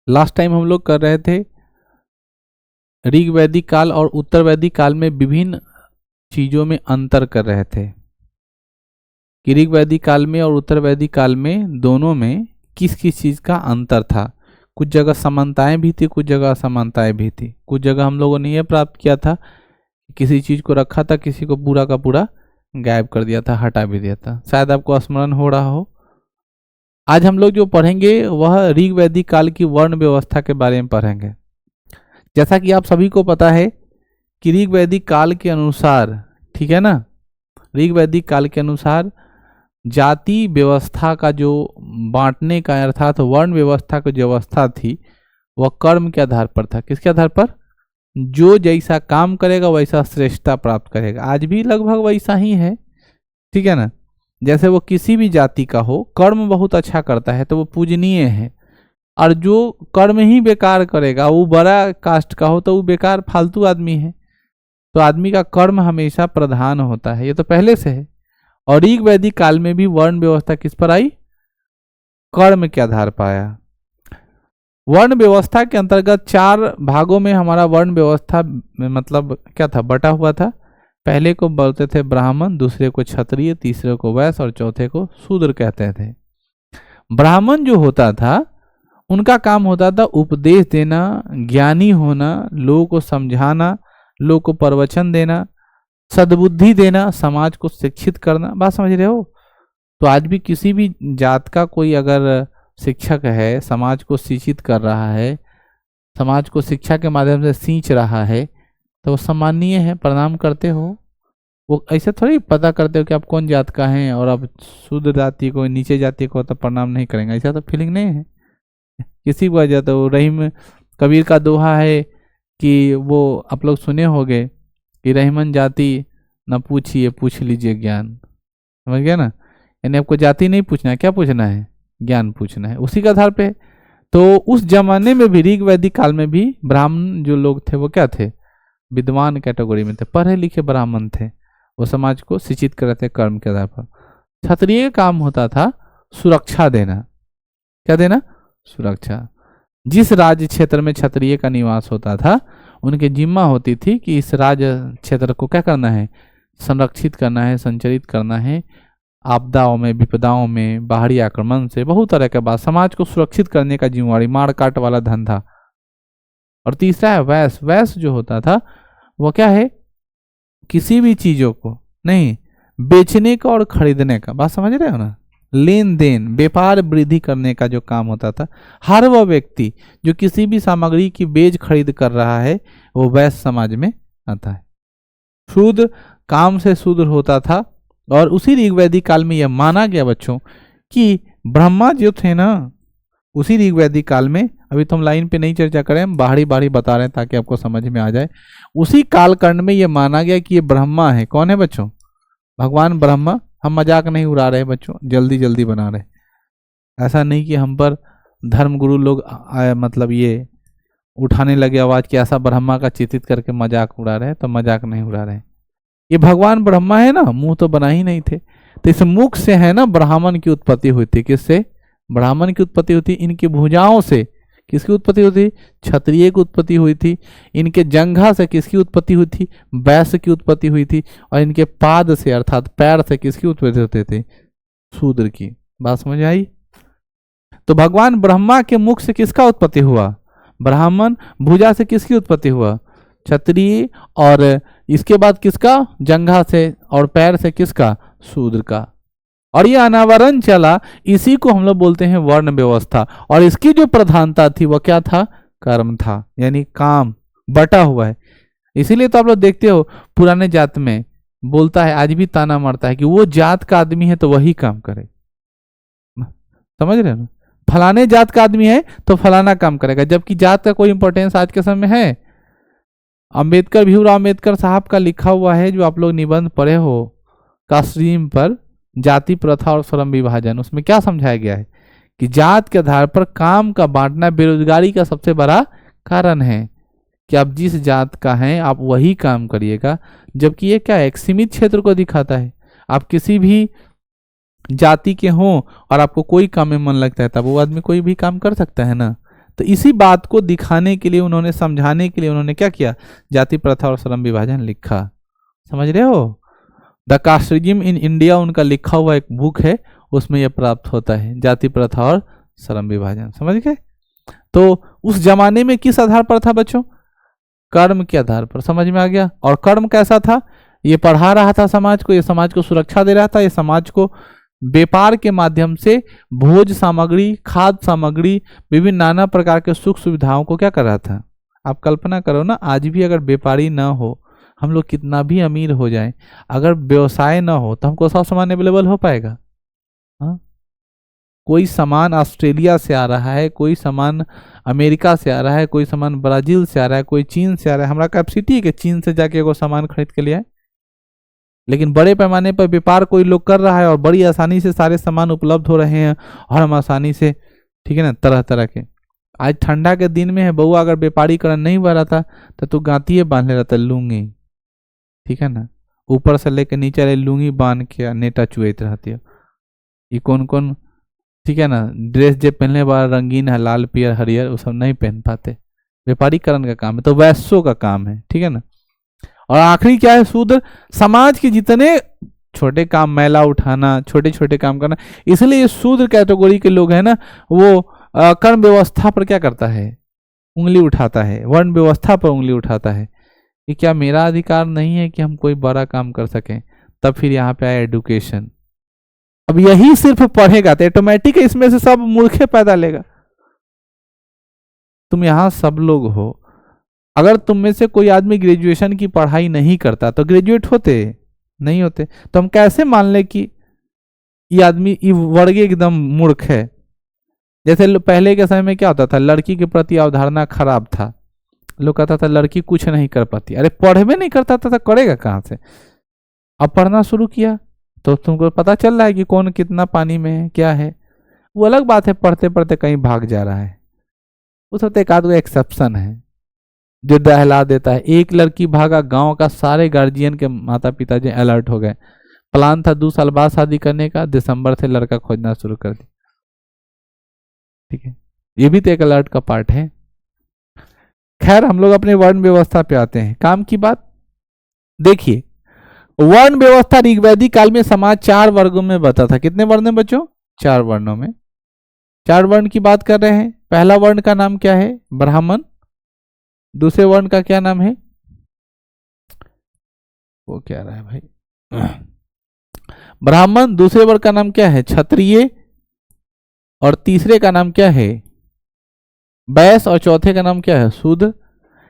Last time हम लोग कर रहे थे ऋग वैदिक काल और उत्तर वैदिक काल में विभिन्न चीजों में अंतर कर रहे थे कि ऋग वैदिक काल में और उत्तर वैदिक काल में दोनों में किस किस चीज का अंतर था। कुछ जगह समानताएं भी थी, कुछ जगह असमानताएं भी थी। कुछ जगह हम लोगों ने यह प्राप्त किया था, किसी चीज को रखा था, किसी को पूरा का पूरा गायब कर दिया था, हटा भी दिया था। शायद आपको स्मरण हो रहा हो। आज हम लोग जो पढ़ेंगे वह ऋग वैदिक काल की वर्ण व्यवस्था के बारे में पढ़ेंगे। जैसा कि आप सभी को पता है कि ऋग वैदिक काल के अनुसार, ठीक है ना, ऋग वैदिक काल के अनुसार जाति व्यवस्था का जो बांटने का अर्थात वर्ण व्यवस्था की जो व्यवस्था थी वह कर्म के आधार पर था। किसके आधार पर? जो जैसा काम करेगा वैसा श्रेष्ठता प्राप्त करेगा। आज भी लगभग वैसा ही है, ठीक है ना। जैसे वो किसी भी जाति का हो, कर्म बहुत अच्छा करता है तो वो पूजनीय है, और जो कर्म ही बेकार करेगा, वो बड़ा कास्ट का हो तो वो बेकार फालतू आदमी है। तो आदमी का कर्म हमेशा प्रधान होता है, ये तो पहले से है। और ऋग वैदिक काल में भी वर्ण व्यवस्था किस पर आई? कर्म के आधार पर आया। वर्ण व्यवस्था के अंतर्गत 4 भागों में हमारा वर्ण व्यवस्था मतलब क्या था, बटा हुआ था। पहले को बोलते थे ब्राह्मण, दूसरे को क्षत्रिय, तीसरे को वैश्य और चौथे को शूद्र कहते थे। ब्राह्मण जो होता था उनका काम होता था उपदेश देना, ज्ञानी होना, लोगों को समझाना, लोगों को प्रवचन देना, सद्बुद्धि देना, समाज को शिक्षित करना। बात समझ रहे हो? तो आज भी किसी भी जात का कोई अगर शिक्षक है, समाज को शिक्षित कर रहा है, समाज को शिक्षा के माध्यम से सींच रहा है, तो वो सम्मानीय है, प्रणाम करते हो। वो ऐसे थोड़ी पता करते हो कि आप कौन जात का हैं और आप शुद्ध जाति को, नीचे जाति को तो प्रणाम नहीं करेंगे, ऐसा तो फीलिंग नहीं है किसी को। जाता हो रहीम कबीर का दोहा है कि वो आप लोग सुने होंगे कि रहीमन जाति न पूछिए, पूछ लीजिए ज्ञान। समझ गया ना? यानी आपको जाति नहीं पूछना है, क्या पूछना है? ज्ञान पूछना है। उसी के आधार पे तो उस जमाने में भी, ऋग वैदिक काल में भी, ब्राह्मण जो लोग थे वो क्या थे? विद्वान कैटेगरी में थे, पढ़े लिखे ब्राह्मण थे। वो समाज को शिक्षित कर रहे थे कर्म के आधार पर। क्षत्रिय का काम होता था सुरक्षा देना। क्या देना? सुरक्षा। जिस राज्य क्षेत्र में क्षत्रिय का निवास होता था उनकी जिम्मा होती थी कि इस राज्य क्षेत्र को क्या करना है? संरक्षित करना है, संचरित करना है। आपदाओं में, विपदाओं में, बाहरी आक्रमण से, बहुत तरह के बाद समाज को सुरक्षित करने का जिम्मेवारी, मार काट वाला धंधा। और तीसरा है वैश्य। वैश्य जो होता था वो क्या है? किसी भी चीजों को नहीं, बेचने का और खरीदने का। बात समझ रहे हो ना? लेन देन, व्यापार वृद्धि करने का जो काम होता था। हर वह व्यक्ति जो किसी भी सामग्री की बेच खरीद कर रहा है वो वैश्य समाज में आता है। शूद्र काम से शूद्र होता था। और उसी ऋग वैदिक काल में यह माना गया बच्चों कि ब्रह्मा जो थे ना, उसी ऋग वैदिक काल में, अभी तो हम लाइन पे नहीं चर्चा करें, हम बाहरी बाहरी बता रहे हैं ताकि आपको समझ में आ जाए। उसी कालखंड में यह माना गया कि ये ब्रह्मा है। कौन है बच्चों? भगवान ब्रह्मा। हम मजाक नहीं उड़ा रहे बच्चों, जल्दी जल्दी बना रहे। ऐसा नहीं कि हम पर धर्मगुरु लोग मतलब ये उठाने लगे आवाज कि ऐसा ब्रह्मा का चित्रित करके मजाक उड़ा रहे, तो मजाक नहीं उड़ा रहे। ये भगवान ब्रह्मा है ना, मुंह तो बना ही नहीं थे, तो इस मुख से है ना ब्राह्मण की उत्पत्ति हुई थी। किससे? ब्राह्मण की उत्पत्ति हुई थी। इनकी भुजाओं से किसकी उत्पत्ति हुई थी? क्षत्रिय की उत्पत्ति हुई थी। इनके जंघा से किसकी उत्पत्ति हुई थी? वैश्य की उत्पत्ति हुई थी। और इनके पाद से अर्थात पैर से किसकी उत्पत्ति होती थी? शूद्र की। बात समझ आई? तो भगवान ब्रह्मा के मुख से किसका उत्पत्ति हुआ? ब्राह्मण। भुजा से किसकी उत्पत्ति हुआ? क्षत्रिय। और इसके बाद किसका? जंघा से। और पैर से किसका? शूद्र का। और ये अनावरण चला, इसी को हम लोग बोलते हैं वर्ण व्यवस्था। और इसकी जो प्रधानता थी वह क्या था? कर्म था, यानी काम बटा हुआ है। इसीलिए तो आप लोग देखते हो पुराने जात में बोलता है, आज भी ताना मारता है कि वो जात का आदमी है तो वही काम करे। समझ रहे हो? फलाने जात का आदमी है तो फलाना काम करेगा, जबकि जात का कोई इंपॉर्टेंस आज के समय है? अंबेडकर, भीमराव अंबेडकर साहब का लिखा हुआ है, जो आप लोग निबंध पढ़े हो कास्ट्रीम पर, जाति प्रथा और श्रम विभाजन, उसमें क्या समझाया गया है कि जात के आधार पर काम का बांटना बेरोजगारी का सबसे बड़ा कारण है, कि आप जिस जात का हैं आप वही काम करिएगा। जबकि ये क्या है? एक सीमित क्षेत्र को दिखाता है। आप किसी भी जाति के हों और आपको कोई काम में मन लगता है तब वो आदमी कोई भी काम कर सकता है ना। तो इसी बात को दिखाने के लिए, उन्होंने समझाने के लिए उन्होंने क्या किया, जाति प्रथा और श्रम विभाजन लिखा। समझ रहे हो, द कास्टिज्म इन इंडिया उनका लिखा हुआ एक बुक है, उसमें यह प्राप्त होता है, जाति प्रथा और श्रम विभाजन। समझ गए। तो उस जमाने में किस आधार पर था बच्चों, कर्म के आधार पर। समझ में आ गया। और कर्म कैसा था, ये पढ़ा रहा था समाज को, ये समाज को सुरक्षा दे रहा था, ये समाज को व्यापार के माध्यम से भोज सामग्री, खाद्य सामग्री, विभिन्न नाना प्रकार के सुख सुविधाओं को क्या कर रहा था। आप कल्पना करो ना, आज भी अगर व्यापारी ना हो, हम लोग कितना भी अमीर हो जाएं, अगर व्यवसाय ना हो तो हमको सब सामान अवेलेबल हो पाएगा। हाँ, कोई सामान ऑस्ट्रेलिया से आ रहा है, कोई सामान अमेरिका से आ रहा है, कोई सामान ब्राजील से आ रहा है, कोई चीन से आ रहा है। हमारा कैपेसिटी है कि चीन से जाके वो सामान खरीद के ले आए, लेकिन बड़े पैमाने पर व्यापार कोई लोग कर रहा है और बड़ी आसानी से सारे सामान उपलब्ध हो रहे हैं और हम आसानी से, ठीक है ना, तरह तरह के। आज ठंडा के दिन में है बउआ, अगर व्यापारीकरण नहीं बढ़ रहा था तो तू गांतिये बांध ले रहा था, लूंगी, ठीक है ना, ऊपर से लेकर नीचे ले लूंगी बांध के नेटा चुएत रहती है। ये कौन कौन, ठीक है ना, ड्रेस जो पहनने वाला रंगीन है, लाल पियर हरियर, वो सब नहीं पहन पाते। व्यापारीकरण का काम है, तो वैश्यों का काम है, ठीक है ना। और आखिरी क्या है, शूद्र समाज के जितने छोटे काम, मैला उठाना, छोटे छोटे काम करना, इसलिए शूद्र कैटेगरी के लोग हैं ना, वो कर्म व्यवस्था पर क्या करता है, उंगली उठाता है, वर्ण व्यवस्था पर उंगली उठाता है कि क्या मेरा अधिकार नहीं है कि हम कोई बड़ा काम कर सकें। तब फिर यहाँ पे आया एडुकेशन। अब यही सिर्फ पढ़ेगा तो ऑटोमेटिक इसमें से सब मूर्खे पैदा लेगा। तुम यहां सब लोग हो, अगर तुम में से कोई आदमी ग्रेजुएशन की पढ़ाई नहीं करता तो ग्रेजुएट होते नहीं होते, तो हम कैसे मान ले कि ये आदमी ये वर्ग एकदम मूर्ख है। जैसे पहले के समय में क्या होता था, लड़की के प्रति अवधारणा खराब था, लोग कहता था लड़की कुछ नहीं कर पाती। अरे पढ़े नहीं करता था तो करेगा कहां से। अब पढ़ना शुरू किया तो तुमको पता चल रहा है कि कौन कितना पानी में है, क्या है। वो अलग बात है, पढ़ते पढ़ते कहीं भाग जा रहा है, उस वक्त एक आध एक्सेप्शन है जो दहला देता है। एक लड़की भागा, गांव का सारे गार्जियन के माता पिता जी अलर्ट हो गए। प्लान था 2 साल बाद शादी करने का, दिसंबर से लड़का खोजना शुरू कर दिया। ठीक है, ये भी तो एक अलर्ट का पार्ट है। खैर, हम लोग अपने वर्ण व्यवस्था पे आते हैं। काम की बात देखिए, वर्ण व्यवस्था ऋग्वैदिक काल में समाज 4 वर्गों में बता था। कितने वर्ण में बच्चों, 4 वर्णों में। 4 वर्ण की बात कर रहे हैं। पहला वर्ण का नाम क्या है, ब्राह्मण। दूसरे वर्ण का क्या नाम है, वो क्या रहा है भाई, ब्राह्मण। दूसरे वर्ण का नाम क्या है, क्षत्रिय। और तीसरे का नाम क्या है, वैश्य। और चौथे का नाम क्या है, शूद्र।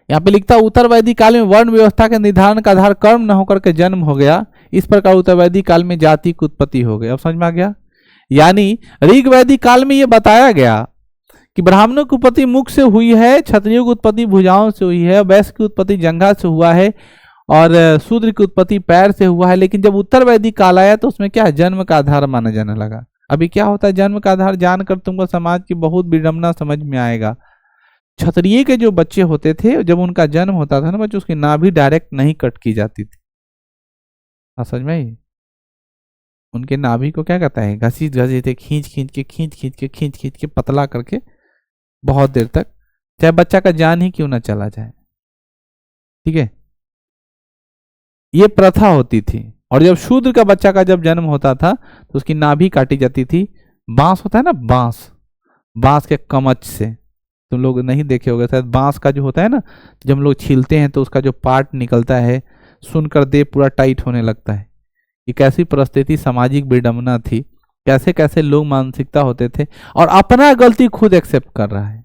यहाँ पे लिखता उत्तर वैदिक काल में वर्ण व्यवस्था के निर्धारण का आधार कर्म न होकर के जन्म हो गया। इस प्रकार उत्तर वैदिक काल में जाति की उत्पत्ति हो गई। अब समझ में आ गया। यानी ऋग वैदिक काल में यह बताया गया कि ब्राह्मणों की उत्पत्ति मुख से हुई है, क्षत्रियों की उत्पत्ति भुजाओं से हुई है, वैश्य की उत्पत्ति जंघा से हुआ है और शूद्र की उत्पत्ति पैर से हुआ है। लेकिन जब उत्तर वैदिक काल आया तो उसमें क्या है, जन्म का आधार माना जाने लगा। अभी क्या होता है, जन्म का आधार जानकर तुमको समाज की बहुत विडंबना समझ में आएगा। क्षत्रिय के जो बच्चे होते थे, जब उनका जन्म होता था ना बच्चों, उसकी नाभि डायरेक्ट नहीं कट की जाती थी। समझ में, उनके नाभि को क्या कहता है, घसीट घसीट खींच के पतला करके बहुत देर तक, चाहे बच्चा का जान ही क्यों ना चला जाए। ठीक है, ये प्रथा होती थी। और जब शूद्र का बच्चा का जब जन्म होता था तो उसकी नाभि काटी जाती थी। बांस होता है ना, बांस के कमच से, तुम लोग नहीं देखे होगे शायद, बांस का जो होता है ना, जब हम लोग छीलते हैं तो उसका जो पार्ट निकलता है, सुनकर देह पूरा टाइट होने लगता है। ये कैसी परिस्थिति, सामाजिक विडंबना थी, कैसे कैसे लोग मानसिकता होते थे। और अपना गलती खुद एक्सेप्ट कर रहा है।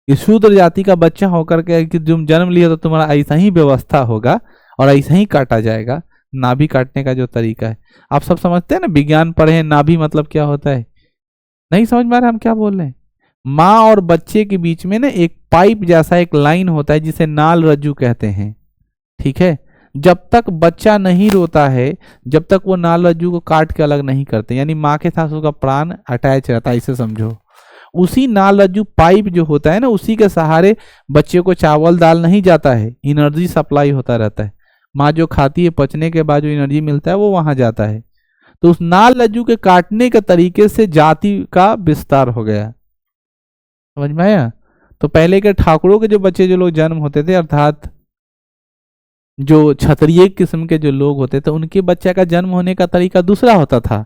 इस शूद्र जाति का बच्चा होकर के कि तुम जन्म लिया तो तुम्हारा ऐसा ही व्यवस्था होगा और ऐसा ही काटा जाएगा। नाभि काटने का जो तरीका है, आप सब समझते हैं ना, विज्ञान पढ़े हैं, नाभि मतलब क्या होता है, नहीं समझ में आ रहा हम क्या बोल रहे हैं। माँ और बच्चे के बीच में ना एक पाइप जैसा एक लाइन होता है जिसे नाल रज्जु कहते हैं। ठीक है, जब तक बच्चा नहीं रोता है, जब तक वो नाल रज्जु को काट के अलग नहीं करते, यानी माँ के साथ उसका प्राण अटैच रहता है, इसे समझो। उसी नाल रज्जु पाइप जो होता है ना, उसी के सहारे बच्चे को चावल दाल नहीं जाता है, एनर्जी सप्लाई होता रहता है। माँ जो खाती है, पचने के बाद जो एनर्जी मिलता है वो वहां जाता है। तो उस नाल रज्जु के काटने के तरीके से जाति का विस्तार हो गया। समझ में आया। तो पहले के ठाकुरों के जो बच्चे जो लोग जन्म होते थे, अर्थात जो क्षत्रिय किस्म के जो लोग होते थे, उनके बच्चे का जन्म होने का तरीका दूसरा होता था।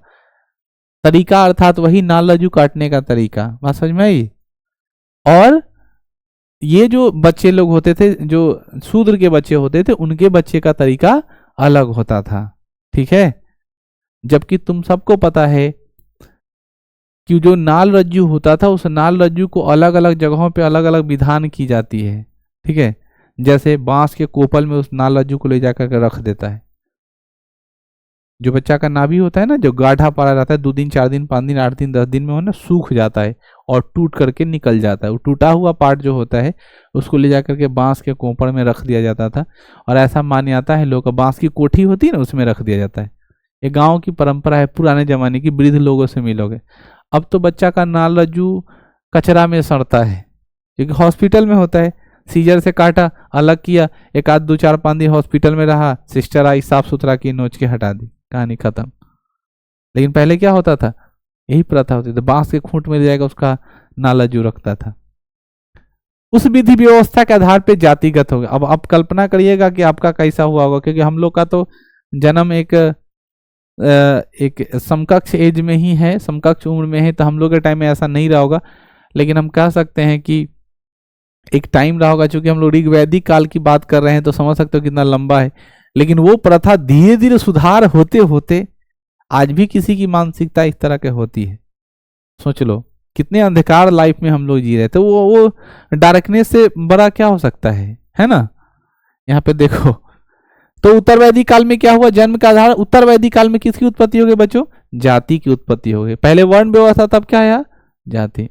तरीका अर्थात वही नाल रज्जू काटने का तरीका, बात समझ में आई। और ये जो बच्चे लोग होते थे, जो शूद्र के बच्चे होते थे, उनके बच्चे का तरीका अलग होता था। ठीक है, जबकि तुम सबको पता है कि जो नाल रज्जू होता था, उस नाल रज्जू को अलग अलग जगहों पे अलग अलग विधान की जाती है। ठीक है, जैसे बांस के कोपल में उस नाल रज्जू को ले जाकर के रख देता है। जो बच्चा का नाभि होता है ना, जो गाढ़ा पड़ा रहता है, 2 दिन 4 दिन 5 दिन 8 दिन 10 दिन में हो ना, सूख जाता है और टूट करके निकल जाता है। वो टूटा हुआ पार्ट जो होता है उसको ले जाकर के बांस के कोपड़ में रख दिया जाता था। और ऐसा मान जाता है लोग, बांस की कोठी होती है ना, उसमें रख दिया जाता है। ये गाँव की परंपरा है, पुराने जमाने की, वृद्ध लोगों से मिलोगे। अब तो बच्चा का नाल रज्जू कचरा में सड़ता है, क्योंकि हॉस्पिटल में होता है। सीजर से काटा, अलग किया, एक आध 2 4 5 दिन हॉस्पिटल में रहा, सिस्टर आई, साफ सुथरा की, नोच के हटा दी, कहानी खत्म। लेकिन पहले क्या होता था, यही प्रथा होती थी, बांस के खूंट में जाएगा, उसका नाल रज्जू रखता था। उस विधि व्यवस्था के आधार पे जातिगत हो गया। अब आप कल्पना करिएगा कि आपका कैसा हुआ होगा, क्योंकि हम लोग का तो जन्म एक समकक्ष एज में ही है, समकक्ष उम्र में है, तो हम लोग के टाइम में ऐसा नहीं रहा होगा। लेकिन हम कह सकते हैं कि एक टाइम रहा होगा, चूंकि हम लोग ऋग वैदिक काल की बात कर रहे हैं, तो समझ सकते हो कितना लंबा है। लेकिन वो प्रथा धीरे धीरे सुधार होते होते आज भी किसी की मानसिकता इस तरह के होती है। सोच लो कितने अंधकार लाइफ में हम लोग जी रहे थे। वो डार्कनेस से बड़ा क्या हो सकता है ना। यहाँ पे देखो, तो उत्तर वैदिक काल में क्या हुआ, जन्म का आधार उत्तर वैदिक काल में किसकी उत्पत्ति हो गई बच्चों, जाति की उत्पत्ति हो गई। पहले वर्ण व्यवस्था, तब क्या आया, जाति।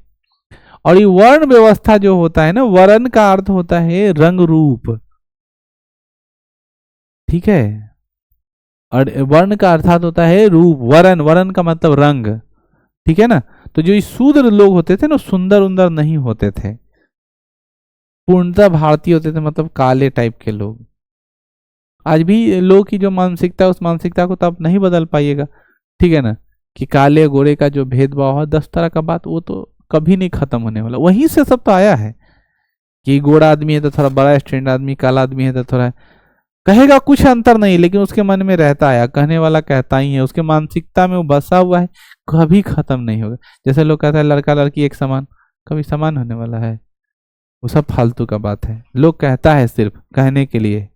और ये वर्ण व्यवस्था जो होता है ना, वर्ण का अर्थ होता है रंग रूप। ठीक है, और वर्ण का अर्थात होता है रूप, वर्ण, वर्ण का मतलब रंग। ठीक है ना। तो जो शूद्र लोग होते थे ना, सुंदर उंदर नहीं होते थे, पूर्णतः भारतीय होते थे, मतलब काले टाइप के लोग। आज भी लोग की जो मानसिकता, उस मानसिकता को तो आप नहीं बदल पाइएगा। ठीक है ना, कि काले गोरे का जो भेदभाव है 10 तरह का बात, वो तो कभी नहीं खत्म होने वाला। वहीं से सब तो आया है कि गोरा आदमी है तो थोड़ा बड़ा स्टैंड आदमी, काला आदमी है तो थोड़ा, कहेगा कुछ अंतर नहीं, लेकिन उसके मन में रहता है, कहने वाला कहता ही है, उसके मानसिकता में वो बसा हुआ है, कभी खत्म नहीं होगा। जैसे लोग कहते हैं लड़का लड़की एक समान, कभी समान होने वाला है, वो सब फालतू का बात है, लोग कहता है सिर्फ कहने के लिए।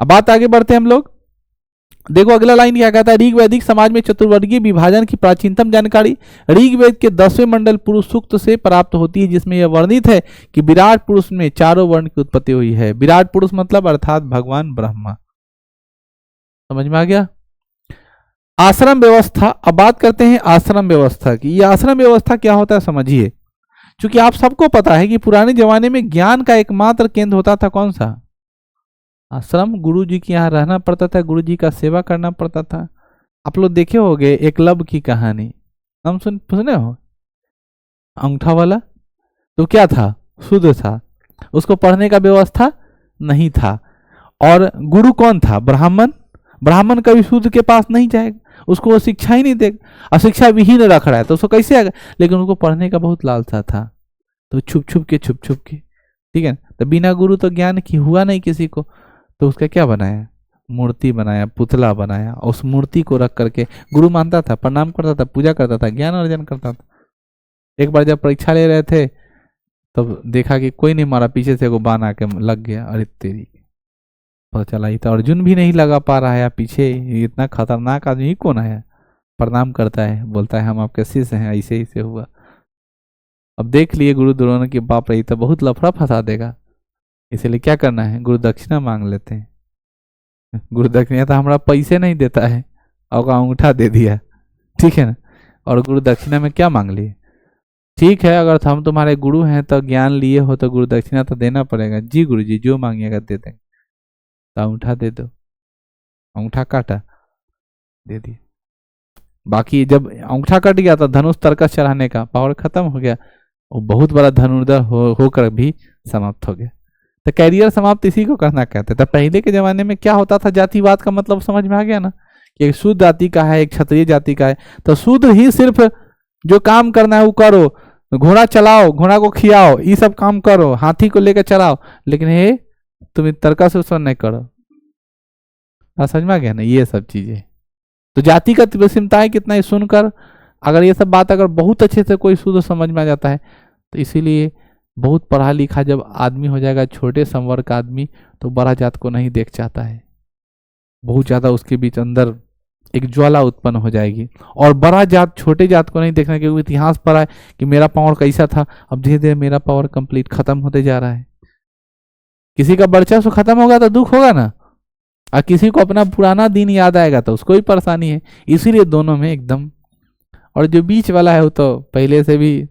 अब बात आगे बढ़ते हैं हम लोग। देखो अगला लाइन क्या कहता है, ऋग वैदिक समाज में चतुर्वर्गीय विभाजन की प्राचीनतम जानकारी ऋग्वेद के 10वें मंडल पुरुष सूक्त से प्राप्त होती है, जिसमें यह वर्णित है कि विराट पुरुष में 4 वर्ण की उत्पत्ति हुई है। विराट पुरुष मतलब अर्थात भगवान ब्रह्मा। समझ में आ गया। आश्रम व्यवस्था, अब बात करते हैं आश्रम व्यवस्था की। यह आश्रम व्यवस्था क्या होता है समझिए। क्योंकि आप सबको पता है कि पुराने जमाने में ज्ञान का एकमात्र केंद्र होता था कौन सा, आश्रम। गुरु जी के यहाँ रहना पड़ता था, गुरु जी का सेवा करना पड़ता था। आप लोग देखे होंगे एकलव्य की कहानी, हम सुने हो, अंगूठा वाला तो क्या था, शुद्ध था, उसको पढ़ने का व्यवस्था नहीं था। और गुरु कौन था, ब्राह्मण। ब्राह्मण कभी शुद्ध के पास नहीं जाएगा, उसको वो शिक्षा ही नहीं देगा, और शिक्षा विहीन रख रहा है तो उसको कैसे आएगा। लेकिन उनको पढ़ने का बहुत लालसा था, तो छुप छुप के ठीक है। तो बिना गुरु तो ज्ञान की हुआ नहीं किसी को, तो उसका क्या बनाया, मूर्ति बनाया, पुतला बनाया, और उस मूर्ति को रख करके गुरु मानता था, प्रणाम करता था, पूजा करता था, ज्ञान अर्जन करता था। एक बार जब परीक्षा ले रहे थे तब देखा कि कोई नहीं मारा, पीछे से वो बाण आके लग गया, अरे तेरी, पता चला ही था अर्जुन भी नहीं लगा पा रहा है, पीछे इतना खतरनाक आदमी ही कौन है। प्रणाम करता है, बोलता है हम आपके शिष्य हैं, ऐसे ही से हुआ। अब देख लिए गुरु द्रोण की बाप रही तो बहुत लफड़ा फंसा देगा, इसलिए क्या करना है, गुरु दक्षिणा मांग लेते हैं। गुरु दक्षिणा तो हमारा पैसे नहीं देता है, और अंगूठा दे दिया, ठीक है ना। और गुरु दक्षिणा में क्या मांग लिए, ठीक है अगर हम तुम्हारे गुरु हैं तो ज्ञान लिए हो तो गुरु दक्षिणा तो देना पड़ेगा। जी गुरु जी जो मांगिएगा दे देंगे। तो अंगूठा दे दो, अंगूठा काटा, दे दिया। बाकी जब अंगूठा कट गया तो धनुष तर्कस चढ़ाने का पावर खत्म हो गया, वो बहुत बड़ा धनुर्धर होकर भी समाप्त हो गया। तो कैरियर समाप्त इसी को करना कहते थे। पहले के जमाने में क्या होता था, जातिवाद का मतलब समझ में आ गया ना, कि एक शूद्र जाति का है, एक क्षत्रिय जाति का है, तो शूद्र ही सिर्फ जो काम करना है वो करो, घोड़ा चलाओ, घोड़ा को खियाओ, ये सब काम करो, हाथी को लेकर चलाओ, लेकिन हे तुम तर्क शोषण नहीं करो। समझ में आ गया ना ये सब चीजें। तो जातिगत विषमताएं कितना ही सुनकर अगर ये सब बात अगर बहुत अच्छे से कोई शुद्ध समझ में आ जाता है, तो इसीलिए बहुत पढ़ा लिखा जब आदमी हो जाएगा, छोटे संवर्ग का आदमी, तो बड़ा जात को नहीं देख चाहता है, बहुत ज्यादा उसके बीच अंदर एक ज्वाला उत्पन्न हो जाएगी। और बड़ा जात छोटे जात को नहीं देखना, क्योंकि इतिहास पढ़ा है कि मेरा पावर कैसा था, अब धीरे धीरे मेरा पावर कंप्लीट खत्म होते जा रहा है। किसी का वर्चस्व खत्म होगा तो दुख होगा ना, और किसी को अपना पुराना दिन याद आएगा तो उसको भी परेशानी है। इसीलिए दोनों में एकदम, और जो बीच वाला है वो तो पहले से भी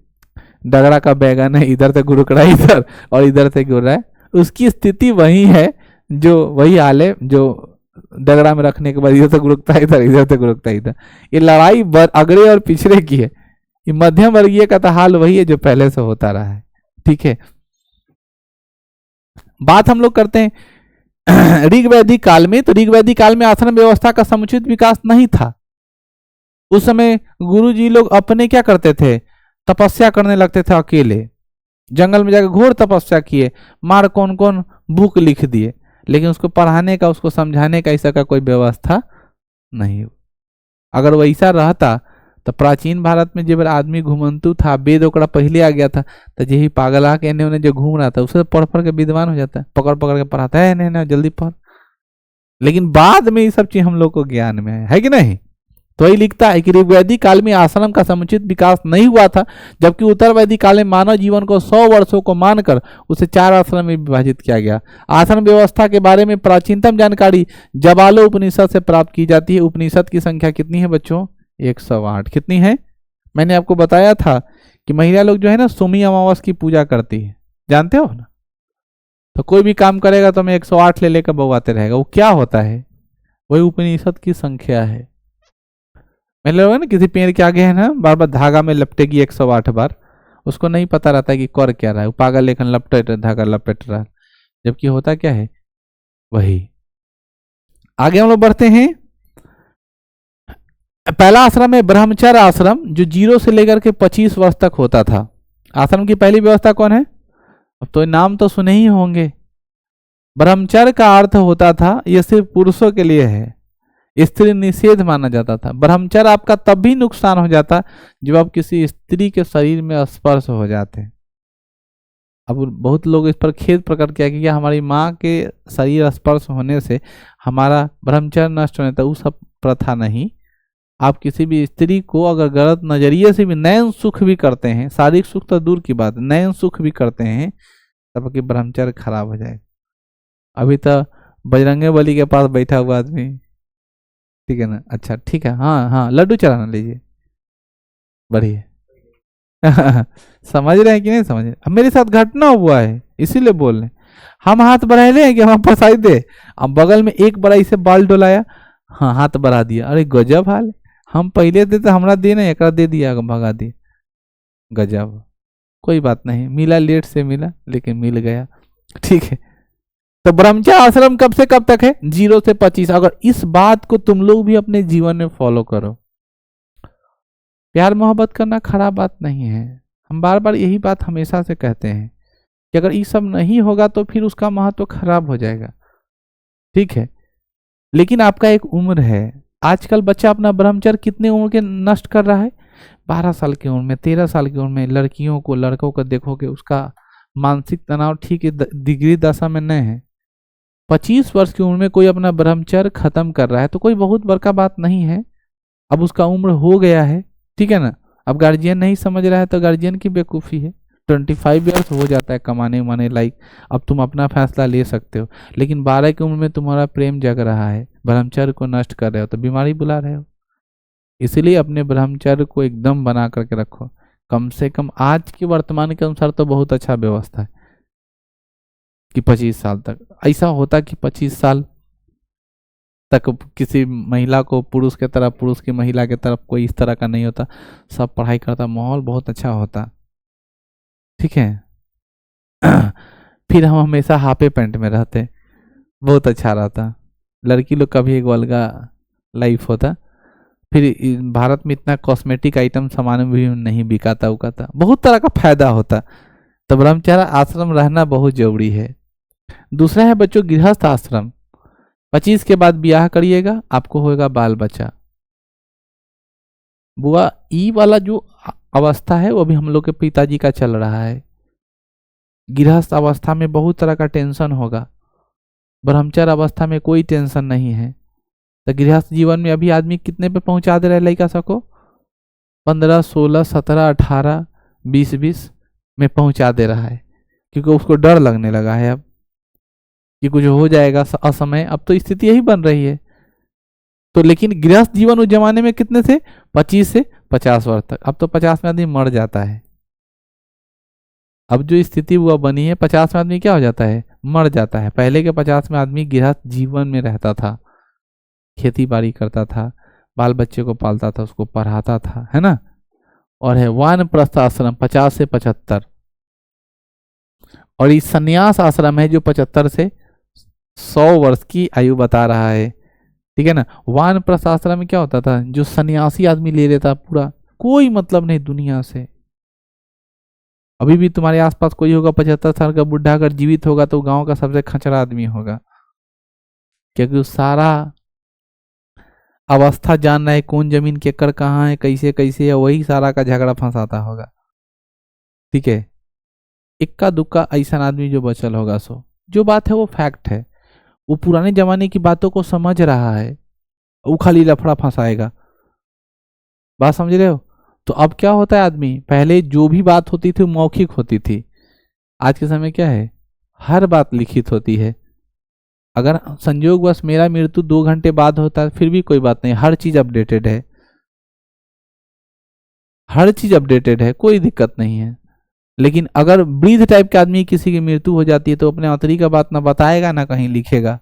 दगड़ा का बैगन है, इधर से गुरुकड़ा इधर और इधर से गिर रहा है, उसकी स्थिति वही है, जो वही हाल है जो दगड़ा में रखने के बाद इधर से गुरुकता है इधर, इधर से गुरुकता है इधर। ये लड़ाई अगड़े और पिछड़े की है, ये मध्यम वर्गीय का तो हाल वही है जो पहले से होता रहा है। ठीक है, बात हम लोग करते हैं ऋग वैदिक काल में। तो ऋग वैदिक काल में आश्रम व्यवस्था का समुचित विकास नहीं था। उस समय गुरु जी लोग अपने क्या करते थे, तपस्या करने लगते थे, अकेले जंगल में जाकर घोर तपस्या किए, मार कौन कौन बुक लिख दिए, लेकिन उसको पढ़ाने का, उसको समझाने का ऐसा का कोई व्यवस्था नहीं। अगर वैसा रहता तो प्राचीन भारत में जब आदमी घुमंतु था, वेद ओकरा पहले आ गया था, तो यही पागला के एने ओने जो घूम रहा था उसे पढ़ पढ़ के विद्वान हो जाता है, पकड़ पकड़ के पढ़ाता है, नहीं जल्दी पढ़। लेकिन बाद में ये सब चीज हम लोग को ज्ञान में है कि नहीं। तो वही लिखता है कि ऋग्वैदिक काल में आश्रम का समुचित विकास नहीं हुआ था, जबकि उत्तर वैदिक काल में मानव जीवन को 100 वर्षों को मानकर उसे 4 आश्रम में विभाजित किया गया। आश्रम व्यवस्था के बारे में प्राचीनतम जानकारी जबालो उपनिषद से प्राप्त की जाती है। उपनिषद की संख्या कितनी है बच्चों? 108। कितनी है? मैंने आपको बताया था कि महिला लोग जो है ना सोमी अमावस की पूजा करती है, जानते हो ना। तो कोई भी काम करेगा तो मैं 108 ले लेकर बउआते रहेगा। वो क्या होता है? वही उपनिषद की संख्या है। मैंने लोग ना किसी पेड़ के आगे है ना बार बार धागा में लपटेगी 108 बार, उसको नहीं पता रहता है कि कर क्या रहा है, वो पागल लेखन लपट धागा लपेट रहा है, जबकि होता क्या है वही। आगे हम लोग बढ़ते हैं। पहला आश्रम है ब्रह्मचर्य आश्रम, जो 0 से लेकर के 25 वर्ष तक होता था। आश्रम की पहली व्यवस्था कौन है? अब तो नाम तो सुने ही होंगे। ब्रह्मचर्य का अर्थ होता था, यह सिर्फ पुरुषों के लिए है, स्त्री निषेध माना जाता था। ब्रह्मचर्य आपका तब भी नुकसान हो जाता जब आप किसी स्त्री के शरीर में स्पर्श हो जाते हैं। अब बहुत लोग इस पर खेद प्रकट किया कि हमारी माँ के शरीर स्पर्श होने से हमारा ब्रह्मचर्य नष्ट होने था। वो सब प्रथा नहीं। आप किसी भी स्त्री को अगर गलत नजरिए से भी नयन सुख भी करते हैं, शारीरिक सुख तो दूर की बात, नयन सुख भी करते हैं, तब आपकी ब्रह्मचर्य खराब हो जाएगा। अभी तो बजरंगे बली के पास बैठा हुआ आदमी, ठीक है ना, अच्छा ठीक है, हाँ हाँ लड्डू चढ़ाना लीजिए, बढ़िया समझ रहे हैं कि नहीं समझ रहे? अब मेरे साथ घटना हुआ है इसीलिए बोल रहे, हम हाथ बढ़ा ले कि हम फंसाई दे। अब बगल में एक बड़ा इसे बाल डोलाया, हाँ हाथ बढ़ा दिया, अरे गजब हाल, हम पहले देते हमरा दे नहीं, एक दे दिया भगा दिया, गजब। कोई बात नहीं, मिला लेट से मिला लेकिन मिल गया, ठीक है। तो ब्रह्मचर्य आश्रम कब से कब तक है? 0 से 25। अगर इस बात को तुम लोग भी अपने जीवन में फॉलो करो, प्यार मोहब्बत करना खराब बात नहीं है। हम बार बार यही बात हमेशा से कहते हैं कि अगर ये सब नहीं होगा तो फिर उसका महत्व खराब हो जाएगा, ठीक है। लेकिन आपका एक उम्र है। आजकल बच्चा अपना ब्रह्मचर्य कितने उम्र के नष्ट कर रहा है? 12 साल की उम्र में, 13 साल की उम्र में। लड़कियों को, लड़कों को देखोगे उसका मानसिक तनाव ठीक है डिग्री दशा में नहीं है। 25 वर्ष की उम्र में कोई अपना ब्रह्मचर्य खत्म कर रहा है तो कोई बहुत बड़का बात नहीं है। अब उसका उम्र हो गया है, ठीक है ना। अब गार्जियन नहीं समझ रहा है तो गार्जियन की बेवकूफ़ी है। 25 ईयर्स हो जाता है कमाने उमाने लाइक, अब तुम अपना फैसला ले सकते हो। लेकिन 12 की उम्र में तुम्हारा प्रेम जग रहा है, ब्रह्मचर्य को नष्ट कर रहे हो तो बीमारी बुला रहे हो। इसलिए अपने ब्रह्मचर्य को एकदम बना करके रखो। कम से कम आज के वर्तमान के अनुसार तो बहुत अच्छा व्यवस्था है कि 25 साल तक ऐसा होता कि 25 साल तक किसी महिला को पुरुष के तरफ, पुरुष की महिला के तरफ कोई इस तरह का नहीं होता, सब पढ़ाई करता, माहौल बहुत अच्छा होता, ठीक है। फिर हम हमेशा हाफे पैंट में रहते, बहुत अच्छा रहता। लड़की लोग का भी एक अलग लाइफ होता। फिर भारत में इतना कॉस्मेटिक आइटम सामान भी नहीं बिकाता उकाता, बहुत तरह का फायदा होता। तो ब्रह्मचर्य आश्रम रहना बहुत जरूरी है। दूसरा है बच्चों गृहस्थ आश्रम। 25 के बाद ब्याह करिएगा, आपको होएगा बाल बच्चा। बुआ ई वाला जो अवस्था है वो अभी हम लोग के पिताजी का चल रहा है। गृहस्थ अवस्था में बहुत तरह का टेंशन होगा, ब्रह्मचर्य अवस्था में कोई टेंशन नहीं है। तो गृहस्थ जीवन में अभी आदमी कितने पे पहुंचा दे रहा है लड़का सबको? 15, 16, 17, 18, 20 में पहुंचा दे रहा है, क्योंकि उसको डर लगने लगा है अब कि कुछ हो जाएगा असमय। अब तो स्थिति यही बन रही है। तो लेकिन गृहस्थ जीवन उस जमाने में कितने थे? 25 से 50 वर्ष तक। अब तो 50 में आदमी मर जाता है। अब जो स्थिति वो बनी है, 50 में आदमी क्या हो जाता है? मर जाता है। पहले के 50 में आदमी गृहस्थ जीवन में रहता था, खेती बाड़ी करता था, बाल बच्चे को पालता था, उसको पढ़ाता था, है ना। और है वानप्रस्थ आश्रम 50 से 75, और इस संन्यास आश्रम है जो 75 से 100 वर्ष की आयु बता रहा है, ठीक है ना। वानप्रस्थ आश्रम में क्या होता था? जो सन्यासी आदमी ले लेता, पूरा कोई मतलब नहीं दुनिया से। अभी भी तुम्हारे आसपास कोई होगा 75 साल का बुढ़ा, अगर जीवित होगा तो गांव का सबसे खचरा आदमी होगा, क्योंकि सारा अवस्था जान रहा है, कौन जमीन के कर कहाँ है, कैसे कैसे है, वही सारा का झगड़ा फंसाता होगा, ठीक है। इक्का दुक्का ऐसा आदमी जो बचल होगा, सो जो बात है वो फैक्ट है। वो पुराने जमाने की बातों को समझ रहा है, वो खाली लफड़ा फंसाएगा। बात समझ रहे हो? तो अब क्या होता है, आदमी पहले जो भी बात होती थी मौखिक होती थी, आज के समय क्या है? हर बात लिखित होती है। अगर संयोगवश मेरा मृत्यु 2 घंटे बाद होता है फिर भी कोई बात नहीं, हर चीज अपडेटेड है, हर चीज अपडेटेड है, कोई दिक्कत नहीं है। लेकिन अगर वृद्ध टाइप के आदमी किसी की मृत्यु हो जाती है तो अपने आंतरिक का बात ना बताएगा ना कहीं लिखेगा।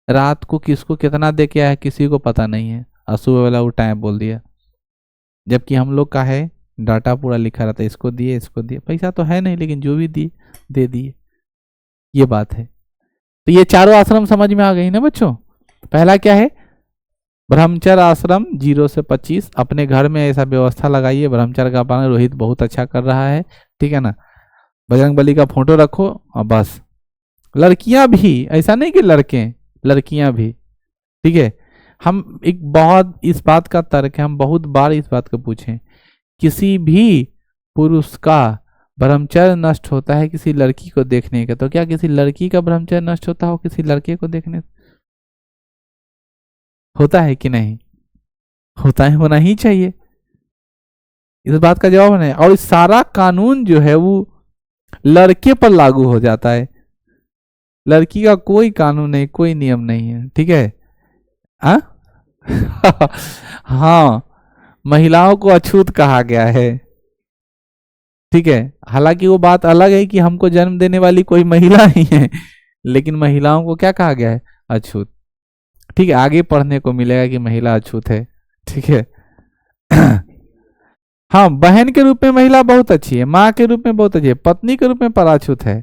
रात को किसको कितना दे के आया किसी को पता नहीं है, और सुबह वाला वो टाइम बोल दिया। जबकि हम लोग का है डाटा पूरा लिखा रहता है, इसको दिए इसको दिए, पैसा तो है नहीं लेकिन जो भी दिए दे दिए, ये बात है। तो ये चारों आश्रम समझ में आ गई ना बच्चों। पहला क्या है? ब्रह्मचर्य आश्रम 0 से 25। अपने घर में ऐसा व्यवस्था लगाइए, ब्रह्मचर्य का पालन रोहित बहुत अच्छा कर रहा है, ठीक है ना। बजरंगबली का फोटो रखो और बस। लड़कियां भी, ऐसा नहीं कि लड़के, लड़कियां भी, ठीक है। हम एक बहुत इस बात का तर्क है, हम बहुत बार इस बात को पूछें, किसी भी पुरुष का ब्रह्मचर्य नष्ट होता है किसी लड़की को देखने का, तो क्या किसी लड़की का ब्रह्मचर्य नष्ट होता हो किसी लड़के को देखने? होता है कि नहीं? होता है, होना ही चाहिए। इस बात का जवाब नहीं। और सारा कानून जो है वो लड़के पर लागू हो जाता है, लड़की का कोई कानून नहीं, कोई नियम नहीं है, ठीक है। हाँ, महिलाओं को अछूत कहा गया है, ठीक है। हालांकि वो बात अलग है कि हमको जन्म देने वाली कोई महिला ही है, लेकिन महिलाओं को क्या कहा गया है? अछूत, ठीक है। आगे पढ़ने को मिलेगा कि महिला अछूत है, ठीक है। हाँ, बहन के रूप में महिला बहुत अच्छी है, माँ के रूप में बहुत अच्छी है, पत्नी के रूप में पराछूत है,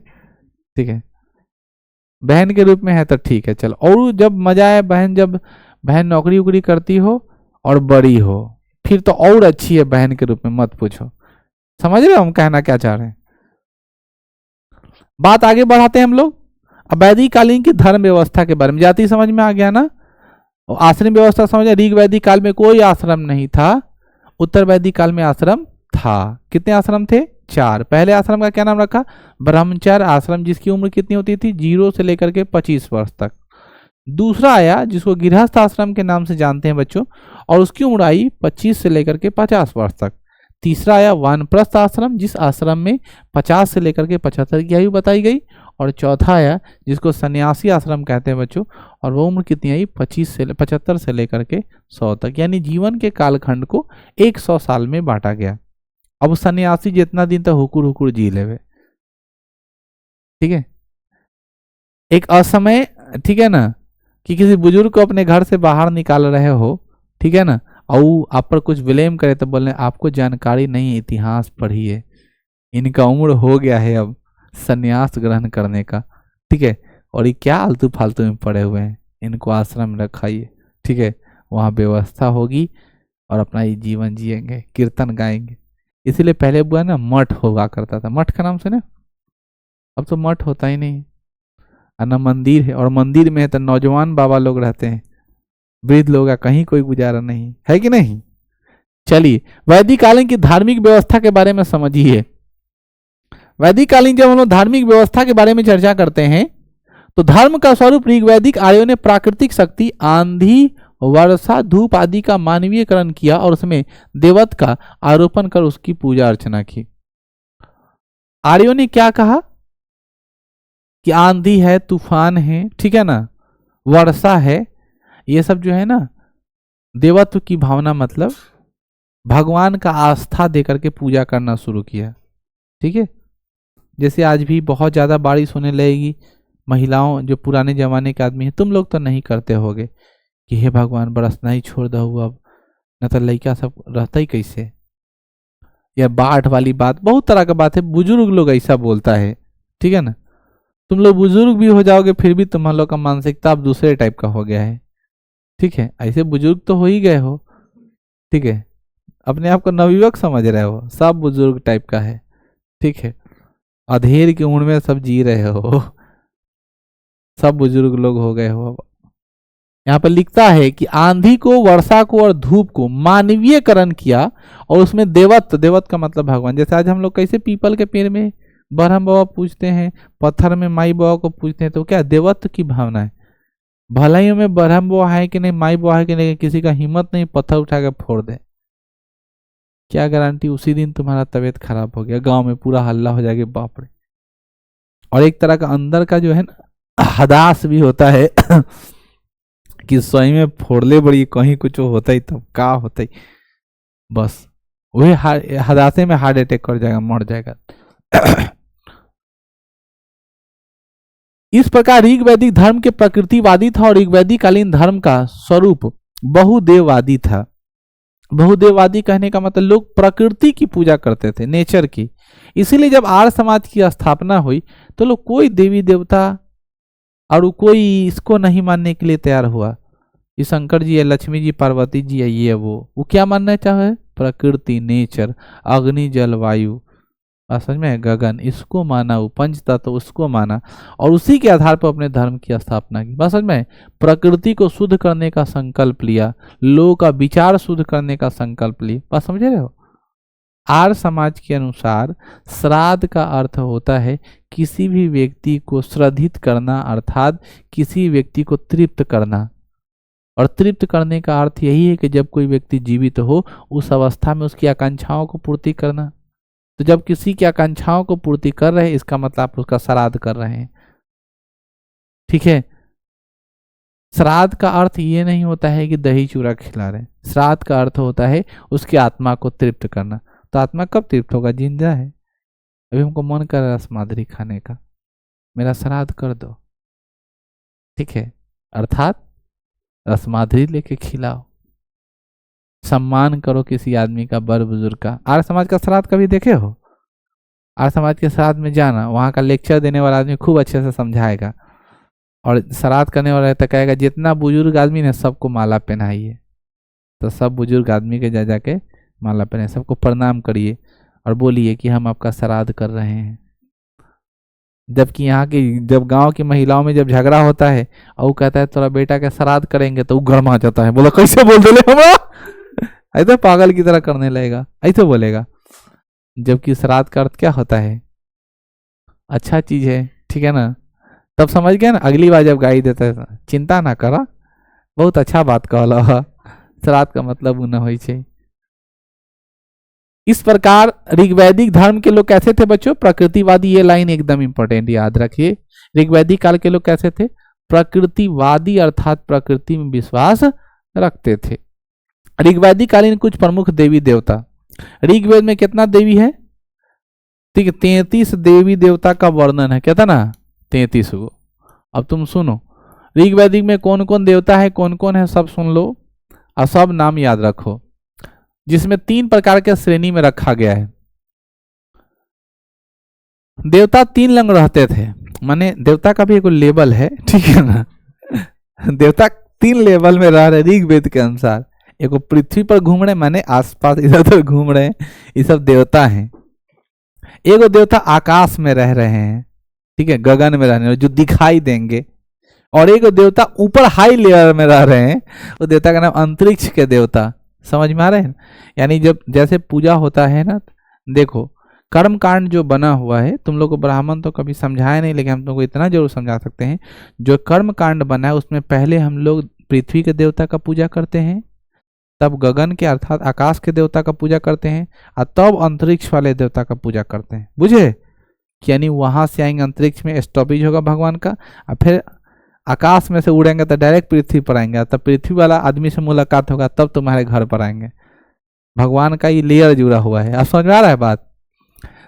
ठीक है। बहन के रूप में है तो ठीक है, चलो। और जब मजा है, जब बहन नौकरी उकरी करती हो और बड़ी हो, फिर तो और अच्छी है बहन के रूप में, मत पूछो। समझ रहे हो हम कहना क्या चाह रहे हैं? बात आगे बढ़ाते हैं हम लोग। अब वैदिक कालीन की धर्म व्यवस्था के बारे में, जाति समझ में आ गया ना। और आश्रम व्यवस्था समझ, ऋग वैदिक काल में कोई आश्रम नहीं था, उत्तर वैदिक काल में आश्रम था। कितने आश्रम थे? 4। पहले आश्रम का क्या नाम रखा? ब्रह्मचर्य आश्रम, जिसकी उम्र कितनी होती थी? 0 से लेकर के 25 वर्ष तक। दूसरा आया जिसको गृहस्थ आश्रम के नाम से जानते हैं बच्चों, और उसकी उम्र आई 25 से लेकर के 50 वर्ष तक। तीसरा आया वानप्रस्थ आश्रम, जिस आश्रम में 50 से लेकर के 75 की आयु बताई गई। और चौथा आया जिसको सन्यासी आश्रम कहते हैं बच्चों, और वो उम्र कितनी आई? 75 से लेकर के 100 तक, यानी जीवन के कालखंड को 100 साल में बांटा गया। अब सन्यासी जितना दिन तक हुकुर हुकुर जी लेवे, ठीक है। एक असमय, ठीक है ना, कि किसी बुजुर्ग को अपने घर से बाहर निकाल रहे हो, ठीक है ना, और आप पर कुछ ब्लेम करे तो बोले आपको जानकारी नहीं, इतिहास पढ़िए, इनका उम्र हो गया है अब संन्यास ग्रहण करने का, ठीक है, और ये क्या आलतू फालतू में पड़े हुए हैं, इनको आश्रम में रखाइए, ठीक है। वहाँ व्यवस्था होगी और अपना ये जीवन जिएंगे, कीर्तन गाएंगे। इसीलिए पहले बुआ ना मठ हुआ करता था, मठ का नाम सुने? अब तो मठ होता ही नहीं और न मंदिर है, और मंदिर में है तो नौजवान बाबा लोग रहते हैं, वृद्ध लोग का कहीं कोई गुजारा नहीं है कि नहीं। चलिए वैदिक कालीन की धार्मिक व्यवस्था के बारे में समझिए। वैदिक कालीन जब हम लोग धार्मिक व्यवस्था के बारे में चर्चा करते हैं तो धर्म का स्वरूप ऋग्वैदिक आर्यों ने प्राकृतिक शक्ति, आंधी, वर्षा, धूप आदि का मानवीयकरण किया और उसमें देवत्व का आरोपण कर उसकी पूजा अर्चना की। आर्यों ने क्या कहा कि आंधी है, तूफान है, ठीक है ना, वर्षा है, ये सब जो है ना देवत्व की भावना, मतलब भगवान का आस्था देकर के पूजा करना शुरू किया। ठीक है, जैसे आज भी बहुत ज़्यादा बारिश होने लगेगी, महिलाओं जो पुराने जमाने के आदमी हैं, तुम लोग तो नहीं करते होगे कि हे भगवान बरसना ही छोड़ दो अब, न तो लड़का सब रहता ही कैसे, या बाढ़ वाली बात, बहुत तरह का बात है, बुजुर्ग लोग ऐसा बोलता है। ठीक है ना, तुम लोग बुजुर्ग भी हो जाओगे फिर भी तुम लोग का मानसिकता अब दूसरे टाइप का हो गया है। ठीक है, ऐसे बुजुर्ग तो हो ही गए हो, ठीक है, अपने आप को नवयुवक समझ रहे हो, सब बुजुर्ग टाइप का है। ठीक है, अधेड़ की उम्र में सब जी रहे हो, सब बुजुर्ग लोग हो गए हो। यहाँ पर लिखता है कि आंधी को, वर्षा को और धूप को मानवीयकरण किया और उसमें देवत्व, देवत्व का मतलब भगवान, जैसे आज हम लोग कैसे पीपल के पेड़ में ब्रह्म बाबा पूजते हैं, पत्थर में माई बाबा को पूजते हैं, तो क्या देवत्व की भावना है। भलाई में ब्रह्म बाबा है कि नहीं, माई बाबा है कि नहीं, किसी का हिम्मत नहीं पत्थर उठा के फोड़ दे, क्या गारंटी उसी दिन तुम्हारा तबीयत खराब हो गया, गांव में पूरा हल्ला हो जाएगा, बाप रे। और एक तरह का अंदर का जो है ना हदास भी होता है कि स्वयं में फोड़ले बड़ी, कहीं कुछ होता ही तब का होता ही, बस वही हदासे में हार्ट अटैक कर जाएगा, मर जाएगा। इस प्रकार ऋग्वैदिक धर्म के प्रकृतिवादी था और ऋग्वैदिक कालीन धर्म का स्वरूप बहुदेववादी था। बहुदेववादी कहने का मतलब लोग प्रकृति की पूजा करते थे, नेचर की। इसीलिए जब आर्य समाज की स्थापना हुई तो लोग कोई देवी देवता और कोई इसको नहीं मानने के लिए तैयार हुआ, ये शंकर जी है, लक्ष्मी जी, पार्वती जी है, ये वो क्या मानना चाहे, प्रकृति, नेचर, अग्नि, जल, वायु, समझ में, गगन, इसको माना, वो पंच तत्व उसको माना और उसी के आधार पर अपने धर्म की स्थापना की। बस समझ में, प्रकृति को शुद्ध करने का संकल्प लिया, लोगों का विचार शुद्ध करने का संकल्प लिया। बस समझ रहे हो। आर्य समाज के अनुसार श्राद्ध का अर्थ होता है किसी भी व्यक्ति को श्रद्धित करना, अर्थात किसी व्यक्ति को तृप्त करना। और तृप्त करने का अर्थ यही है कि जब कोई व्यक्ति जीवित हो उस अवस्था में उसकी आकांक्षाओं को पूर्ति करना। तो जब किसी की आकांक्षाओं को पूर्ति कर रहे हैं इसका मतलब आप उसका श्राद्ध कर रहे हैं। ठीक है, श्राद्ध का अर्थ ये नहीं होता है कि दही चूरा खिला रहे, श्राद्ध का अर्थ होता है उसकी आत्मा को तृप्त करना। तो आत्मा कब तृप्त होगा, जिंदा है, अभी हमको मन कर रहा है रसमादरी खाने का, मेरा श्राद्ध कर दो। ठीक है, अर्थात रसमादरी लेके खिलाओ, सम्मान करो किसी आदमी का, बड़ बुजुर्ग का। आर्य समाज का श्राद्ध कभी देखे हो? आर्य समाज के श्राद्ध में जाना, वहाँ का लेक्चर देने वाला आदमी खूब अच्छे से समझाएगा और श्राद्ध करने वाला तो कहेगा जितना बुजुर्ग आदमी ने सबको माला पहनाइए। तो सब बुजुर्ग आदमी के जा जाके माला पहनाए, सबको प्रणाम करिए और बोलिए कि हम आपका श्राद्ध कर रहे हैं। जबकि यहाँ की, जब गांव की महिलाओं में जब झगड़ा होता है और वो कहता है तोरा बेटा के श्राद्ध करेंगे, तो वो गर्मा जाता है, बोला कैसे बोल दे हम, ऐसे पागल की तरह करने लगेगा, ऐसे बोलेगा। जबकि श्राद्ध का अर्थ क्या होता है, अच्छा चीज है, ठीक है ना। तब समझ गया ना, अगली बार जब गाई देता है चिंता ना करा, बहुत अच्छा बात कहला, श्राद्ध का मतलब न हो। इस प्रकार ऋग्वैदिक धर्म के लोग कैसे थे बच्चों, प्रकृतिवादी। ये लाइन एकदम इंपॉर्टेंट याद रखिए। ऋग्वैदिक काल के लोग कैसे थे, प्रकृतिवादी, अर्थात प्रकृति में विश्वास रखते थे। ऋग्वैदिक कालीन कुछ प्रमुख देवी देवता, ऋग्वेद में कितना देवी है, ठीक है, 33 देवी देवता का वर्णन है, क्या था ना, 33 गो। अब तुम सुनो ऋग्वैदिक में कौन कौन देवता है, कौन कौन है, सब सुन लो और सब नाम याद रखो, जिसमें 3 प्रकार के श्रेणी में रखा गया है। देवता 3 रंग रहते थे, माने देवता का भी एक लेवल है, ठीक है ना। देवता 3 लेवल में रह रहे ऋग्वेद के अनुसार। एक पृथ्वी पर घूम रहे माने आसपास इधर उधर घूम रहे हैं, ये सब देवता हैं। एक देवता आकाश में रह रहे हैं, ठीक है, गगन में रहने जो दिखाई देंगे। और एक देवता ऊपर हाई लेयर में रह रहे हैं, वो देवता का नाम अंतरिक्ष के देवता। समझ में आ रहे हैं? यानी जब जैसे पूजा होता है ना, देखो कर्म कांड जो बना हुआ है, तुम लोग को ब्राह्मण तो कभी समझाए नहीं, लेकिन हम तुमको इतना जरूर समझा सकते हैं। जो कर्म कांड बना है उसमें पहले हम लोग पृथ्वी के देवता का पूजा करते हैं, तब गगन के अर्थात आकाश के देवता का पूजा करते हैं, और तब अंतरिक्ष वाले देवता का पूजा करते हैं। बुझे? यानी वहां से आएंगे, अंतरिक्ष में स्टॉपेज होगा भगवान का, और फिर आकाश में से उड़ेंगे तो डायरेक्ट पृथ्वी पर आएंगे, तब पृथ्वी वाला आदमी से मुलाकात होगा, तब तुम्हारे घर पर आएंगे। भगवान का ये लेयर जुड़ा हुआ है। आप समझ में आ रहा है बात?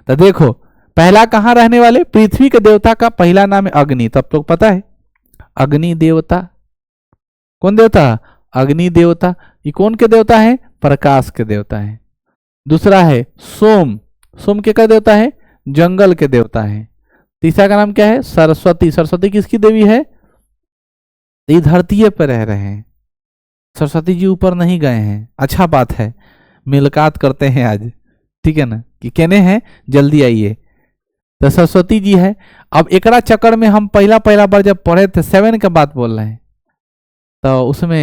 तो देखो पहला कहाँ रहने वाले? पृथ्वी के देवता का पहला नाम है अग्नि। तो अब तो पता है अग्नि देवता। कौन देवता? अग्नि देवता। ये कौन के देवता है? प्रकाश के देवता है। दूसरा है सोम। सोम के का देवता है? जंगल के देवता है। तीसरा का नाम क्या है? सरस्वती। सरस्वती किसकी देवी है? ये धरती पर रह रहे हैं, सरस्वती जी ऊपर नहीं गए हैं। अच्छा बात है, मुलाकात करते हैं आज, ठीक है ना, कि कहने हैं जल्दी आइए। तो सरस्वती जी है। अब एकरा चक्कर में हम पहला बार जब पढ़े थे, 7 के बात बोल रहे हैं, तो उसमें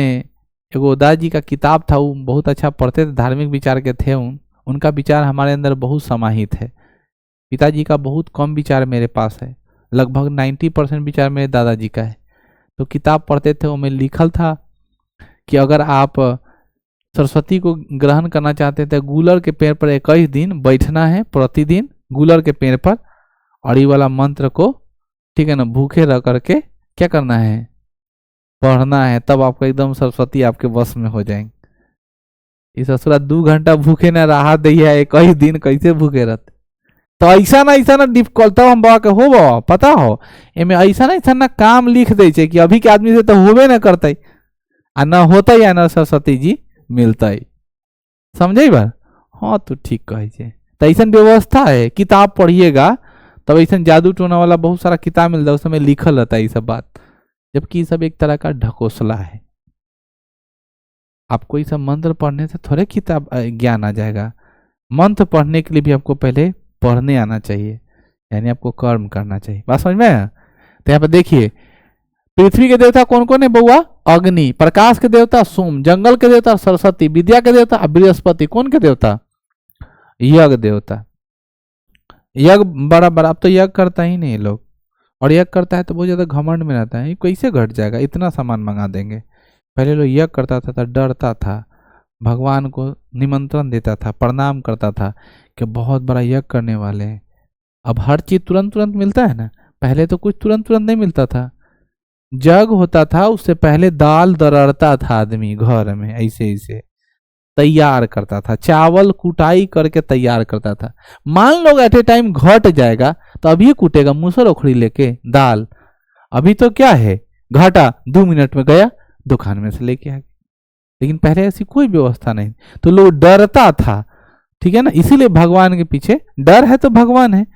एगो दादाजी का किताब था, वो बहुत अच्छा पढ़ते थे, धार्मिक विचार के थे। उनका विचार हमारे अंदर बहुत समाहित है। पिताजी का बहुत कम विचार मेरे पास है, लगभग 90% विचार मेरे दादाजी का है। तो किताब पढ़ते थे, उसमें लिखल था कि अगर आप सरस्वती को ग्रहण करना चाहते थे, गूलर के पेड़ पर 21 दिन बैठना है, प्रतिदिन गूलर के पेड़ पर, और ये वाला मंत्र को, ठीक है ना, भूखे रह करके क्या करना है? पढ़ना है, तब आपको एकदम सरस्वती आपके वश में हो जाएंगे। इस ससुरा 2 घंटा भूखे ना रहा दैया, 21 दिन कैसे भूखे रहते? तो ऐसा ना डिफिकल्ट, तब हम बाबा के हो बाबा पता हो एमे ऐसा ना काम लिख दे छे कि अभी के आदमी से तो होबे ना करते, आ ना होता या ना सरस्वती जी मिलता। समझे बात? हाँ तो ठीक कहे छे। तो ऐसा व्यवस्था है, किताब पढ़िएगा तब ऐसा जादू टोना वाला बहुत सारा किताब मिलता है, उसमें लिखल रहता है ये सब बात, जबकि ये सब एक तरह का ढकोसला है। आपको ये सब मंत्र पढ़ने से थोड़े किताब ज्ञान आ जाएगा। मंत्र पढ़ने के लिए भी आपको पहले पढ़ने आना चाहिए, यानी आपको कर्म करना चाहिए। बात समझ में आया? तो यहाँ पर देखिए पृथ्वी के देवता कौन कौन है बउआ? अग्नि। प्रकाश के देवता सोम। जंगल के देवता सरस्वती। विद्या के देवता बृहस्पति। कौन के देवता? यज्ञ देवता। यज्ञ बड़ा बड़ा, अब तो यज्ञ करता ही नहीं लोग, और यज्ञ करता है तो बहुत ज्यादा घमंड में रहता है, कैसे घट जाएगा, इतना सामान मंगा देंगे। पहले लोग यज्ञ करता था तो डरता था, भगवान को निमंत्रण देता था, प्रणाम करता था कि बहुत बड़ा यज्ञ करने वाले हैं। अब हर चीज तुरंत तुरंत मिलता है ना, पहले तो कुछ तुरंत तुरंत नहीं मिलता था। जग होता था उससे पहले दाल दरड़ता था आदमी घर में, ऐसे ऐसे तैयार करता था, चावल कुटाई करके तैयार करता था। मान लो एट ए टाइम घट जाएगा तो अभी कूटेगा मूसर ओखड़ी लेके दाल। अभी तो क्या है, घटा 2 मिनट में गया दुकान में से लेके आ गया। लेकिन पहले ऐसी कोई व्यवस्था नहीं, तो लोग डरता था, ठीक है ना। इसीलिए भगवान के पीछे डर है तो भगवान है।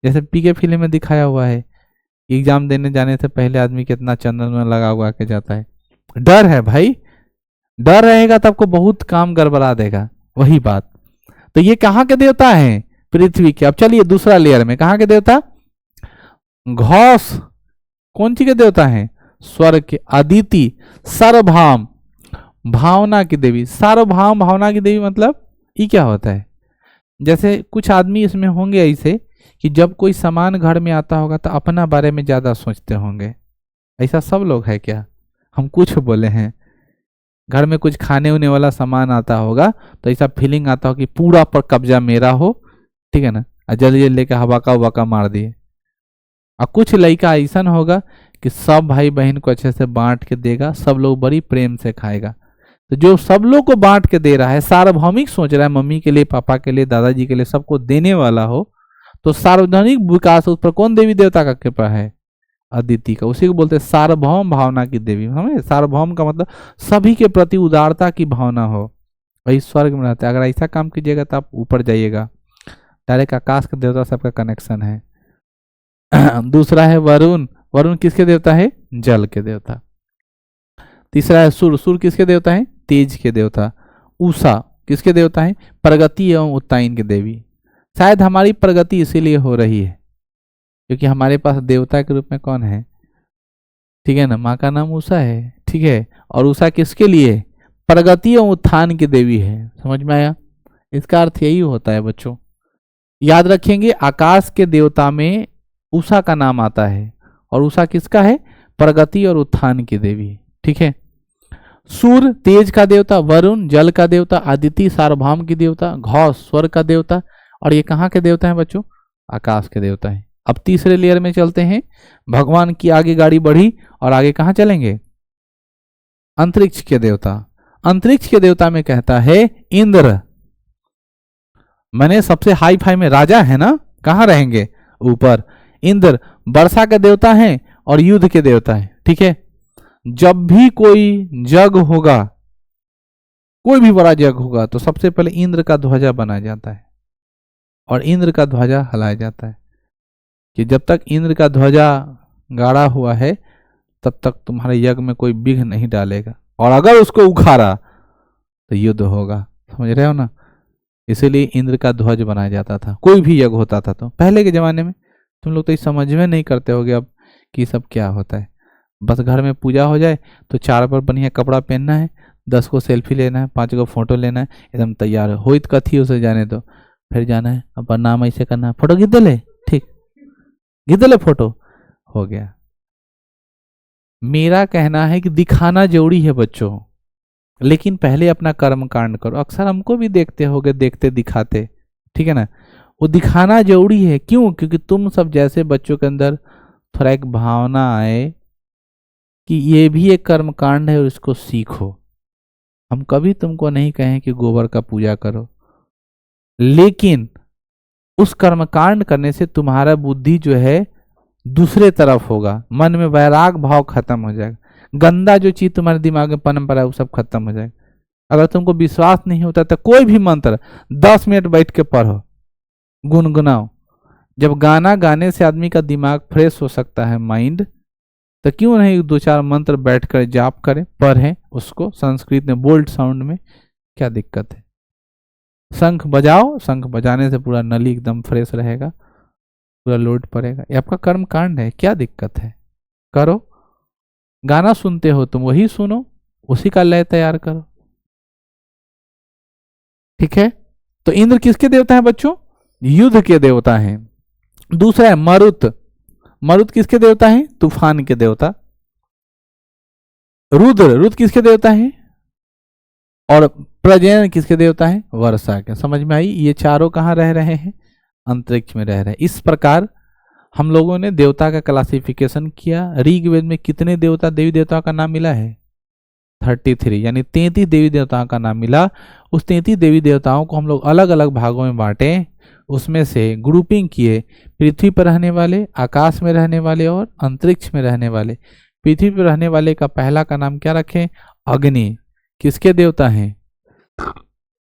जैसे पीके फिल्म में दिखाया हुआ है, एग्जाम देने जाने से पहले आदमी कितना चंदन में लगा हुआ के जाता है। डर है भाई, डर रहेगा तो आपको बहुत काम गड़बड़ा देगा, वही बात। तो ये कहाँ के देवता हैं? पृथ्वी के। अब चलिए दूसरा लेयर में, कहाँ के देवता? घोष। कौन सी के देवता हैं? स्वर्ग के। अदिति। सार्वभौम, भावना की देवी। सार्वभौम भावना की देवी मतलब ये क्या होता है? जैसे कुछ आदमी इसमें होंगे ऐसे कि जब कोई सामान घर में आता होगा तो अपना बारे में ज्यादा सोचते होंगे। ऐसा सब लोग है क्या? हम कुछ बोले हैं, घर में कुछ खाने उने वाला सामान आता होगा तो ऐसा फीलिंग आता हो कि पूरा पर कब्जा मेरा हो, ठीक है ना, जल्दी जल्दी लेके हवाका वका मार दिए। और कुछ लड़का ऐसा होगा कि सब भाई बहन को अच्छे से बांट के देगा, सब लोग बड़ी प्रेम से खाएगा। तो जो सब लोग को बांट के दे रहा है, सार्वभौमिक सोच रहा है, मम्मी के लिए, पापा के लिए, दादाजी के लिए, सबको देने वाला हो, तो सार्वजनिक विकास उस पर कौन देवी देवता का कृपा है? अदिति का। उसी को बोलते हैं सार्वभौम भावना की देवी। हमें सार्वभौम का मतलब सभी के प्रति उदारता की भावना हो, वही स्वर्ग में रहता है। अगर ऐसा काम कीजिएगा तो आप ऊपर जाइएगा, डायरेक्ट आकाश के देवता से आपका कनेक्शन है। दूसरा है वरुण। वरुण किसके देवता है? जल के देवता। तीसरा है सूर्य, सूर्य किसके देवता हैं? तेज के देवता। उषा किसके देवता हैं? प्रगति एवं उत्ताइन के देवी। शायद हमारी प्रगति इसीलिए हो रही है क्योंकि हमारे पास देवता के रूप में कौन है? ठीक है ना, माँ का नाम उषा है, ठीक है। और उषा किसके लिए? प्रगति एवं उत्थान की देवी है। समझ में आया? इसका अर्थ यही होता है बच्चों, याद रखेंगे आकाश के देवता में उषा का नाम आता है और उषा किसका है? प्रगति और उत्थान की देवी, ठीक है। सूर्य तेज का देवता, वरुण जल का देवता, आदिति सार्वभौम की देवता, घोष स्वर का देवता, और ये कहाँ के देवता हैं बच्चों? आकाश के देवता हैं। अब तीसरे लेयर में चलते हैं। भगवान की आगे गाड़ी बढ़ी और आगे कहाँ चलेंगे? अंतरिक्ष के देवता। अंतरिक्ष के देवता में कहता है इंद्र, मैंने सबसे हाई फाई में राजा है ना, कहाँ रहेंगे? ऊपर। इंद्र वर्षा के देवता हैं और युद्ध के देवता हैं, ठीक है। जब भी कोई जग होगा, कोई भी बड़ा जग होगा, तो सबसे पहले इंद्र का ध्वजा बनाया जाता है और इंद्र का ध्वजा हलाया जाता है कि जब तक इंद्र का ध्वजा गाड़ा हुआ है तब तक तुम्हारे यज्ञ में कोई विघ्न नहीं डालेगा, और अगर उसको उखाड़ा तो युद्ध होगा। समझ रहे हो ना? इसीलिए इंद्र का ध्वज बनाया जाता था, कोई भी यज्ञ होता था। तो पहले के जमाने में तुम लोग तो इस समझ में नहीं करते होगे अब कि सब क्या होता है। बस घर में पूजा हो जाए तो 4 पर बढ़िया कपड़ा पहनना है, 10 को सेल्फी लेना है, 5 को फोटो लेना है, एकदम तैयार हो कथी उसे जाने दो, फिर जाना है अब नाम ऐसे करना है, फोटो खींच ले, ठीक खींच ले, फोटो हो गया। मेरा कहना है कि दिखाना जरूरी है बच्चों, लेकिन पहले अपना कर्म कांड करो। अक्सर हमको भी देखते होगे, देखते दिखाते, ठीक है ना। वो दिखाना जरूरी है, क्यों? क्योंकि तुम सब जैसे बच्चों के अंदर थोड़ा एक भावना आए कि ये भी एक कर्म कांड है और इसको सीखो। हम कभी तुमको नहीं कहें कि गोबर का पूजा करो, लेकिन उस कर्म कांड करने से तुम्हारा बुद्धि जो है दूसरे तरफ होगा, मन में वैराग भाव खत्म हो जाएगा, गंदा जो चीज तुम्हारे दिमाग में पनप पड़ा है वो सब खत्म हो जाएगा। अगर तुमको विश्वास नहीं होता तो कोई भी मंत्र 10 मिनट बैठ के पढ़ो, गुनगुनाओ। जब गाना गाने से आदमी का दिमाग फ्रेश हो सकता है, माइंड, तो क्यों नहीं 2-4 मंत्र बैठकर जाप करें, पढ़ें उसको संस्कृत में बोल्ड साउंड में, क्या दिक्कत है? शंख बजाओ, शंख बजाने से पूरा नली एकदम फ्रेश रहेगा, पूरा लोड पड़ेगा। ये आपका कर्म कांड है, क्या दिक्कत है? करो। गाना सुनते हो तुम, वही सुनो, उसी का लय तैयार करो, ठीक है। तो इंद्र किसके देवता हैं बच्चों? युद्ध के देवता हैं। दूसरा है मरुत। मरुत किसके देवता हैं? तूफान के देवता। रुद्र, रुद्र किसके देवता हैं? और प्रजनन किसके देवता हैं? वर्षा के। समझ में आई? ये चारों कहाँ रह रहे हैं? अंतरिक्ष में रह रहे हैं। इस प्रकार हम लोगों ने देवता का क्लासिफिकेशन किया। ऋग्वेद में कितने देवता देवी देवताओं का नाम मिला है? 33, यानी 33 देवी देवताओं का नाम मिला। उस 33 देवी देवताओं को हम लोग अलग अलग भागों में बांटे, उसमें से ग्रुपिंग किए, पृथ्वी पर रहने वाले, आकाश में रहने वाले और अंतरिक्ष में रहने वाले। पृथ्वी पर रहने वाले का पहला का नाम क्या रखें? अग्नि। किसके देवता हैं?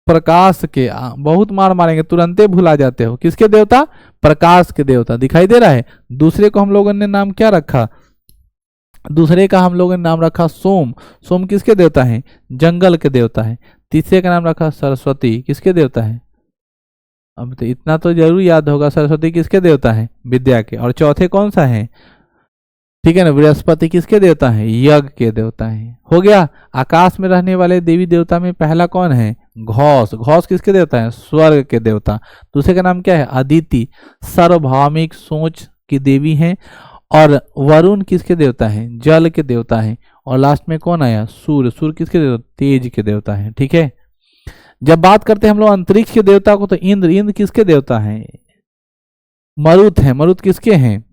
प्रकाश के। बहुत मार मारेंगे, तुरंते भुला जाते हो। किसके देवता? प्रकाश के देवता। दिखाई दे रहा है? दूसरे को हम लोगों ने नाम क्या रखा? दूसरे का हम लोगों ने नाम रखा सोम। सोम किसके देवता हैं? जंगल के देवता हैं। तीसरे का नाम रखा सरस्वती। किसके देवता हैं? अब तो इतना तो जरूर याद होगा, सरस्वती किसके देवता हैं? विद्या के। और चौथे कौन सा है? ठीक है ना, बृहस्पति किसके देवता हैं? यज्ञ के देवता हैं। हो गया। आकाश में रहने वाले देवी देवता में पहला कौन है? घोष। घोष किसके देवता हैं? स्वर्ग के देवता। दूसरे का नाम क्या है? अदिति, सार्वभौमिक सोच की देवी हैं। और वरुण किसके देवता हैं? जल के देवता हैं। और लास्ट में कौन आया? सूर्य। सूर्य किसके देवता? तेज के देवता हैं। ठीक है। जब बात करते हैं हम लोग अंतरिक्ष के देवता को, तो इंद्र। इंद्र किसके देवता हैं? मरुत है। मरुत किसके हैं?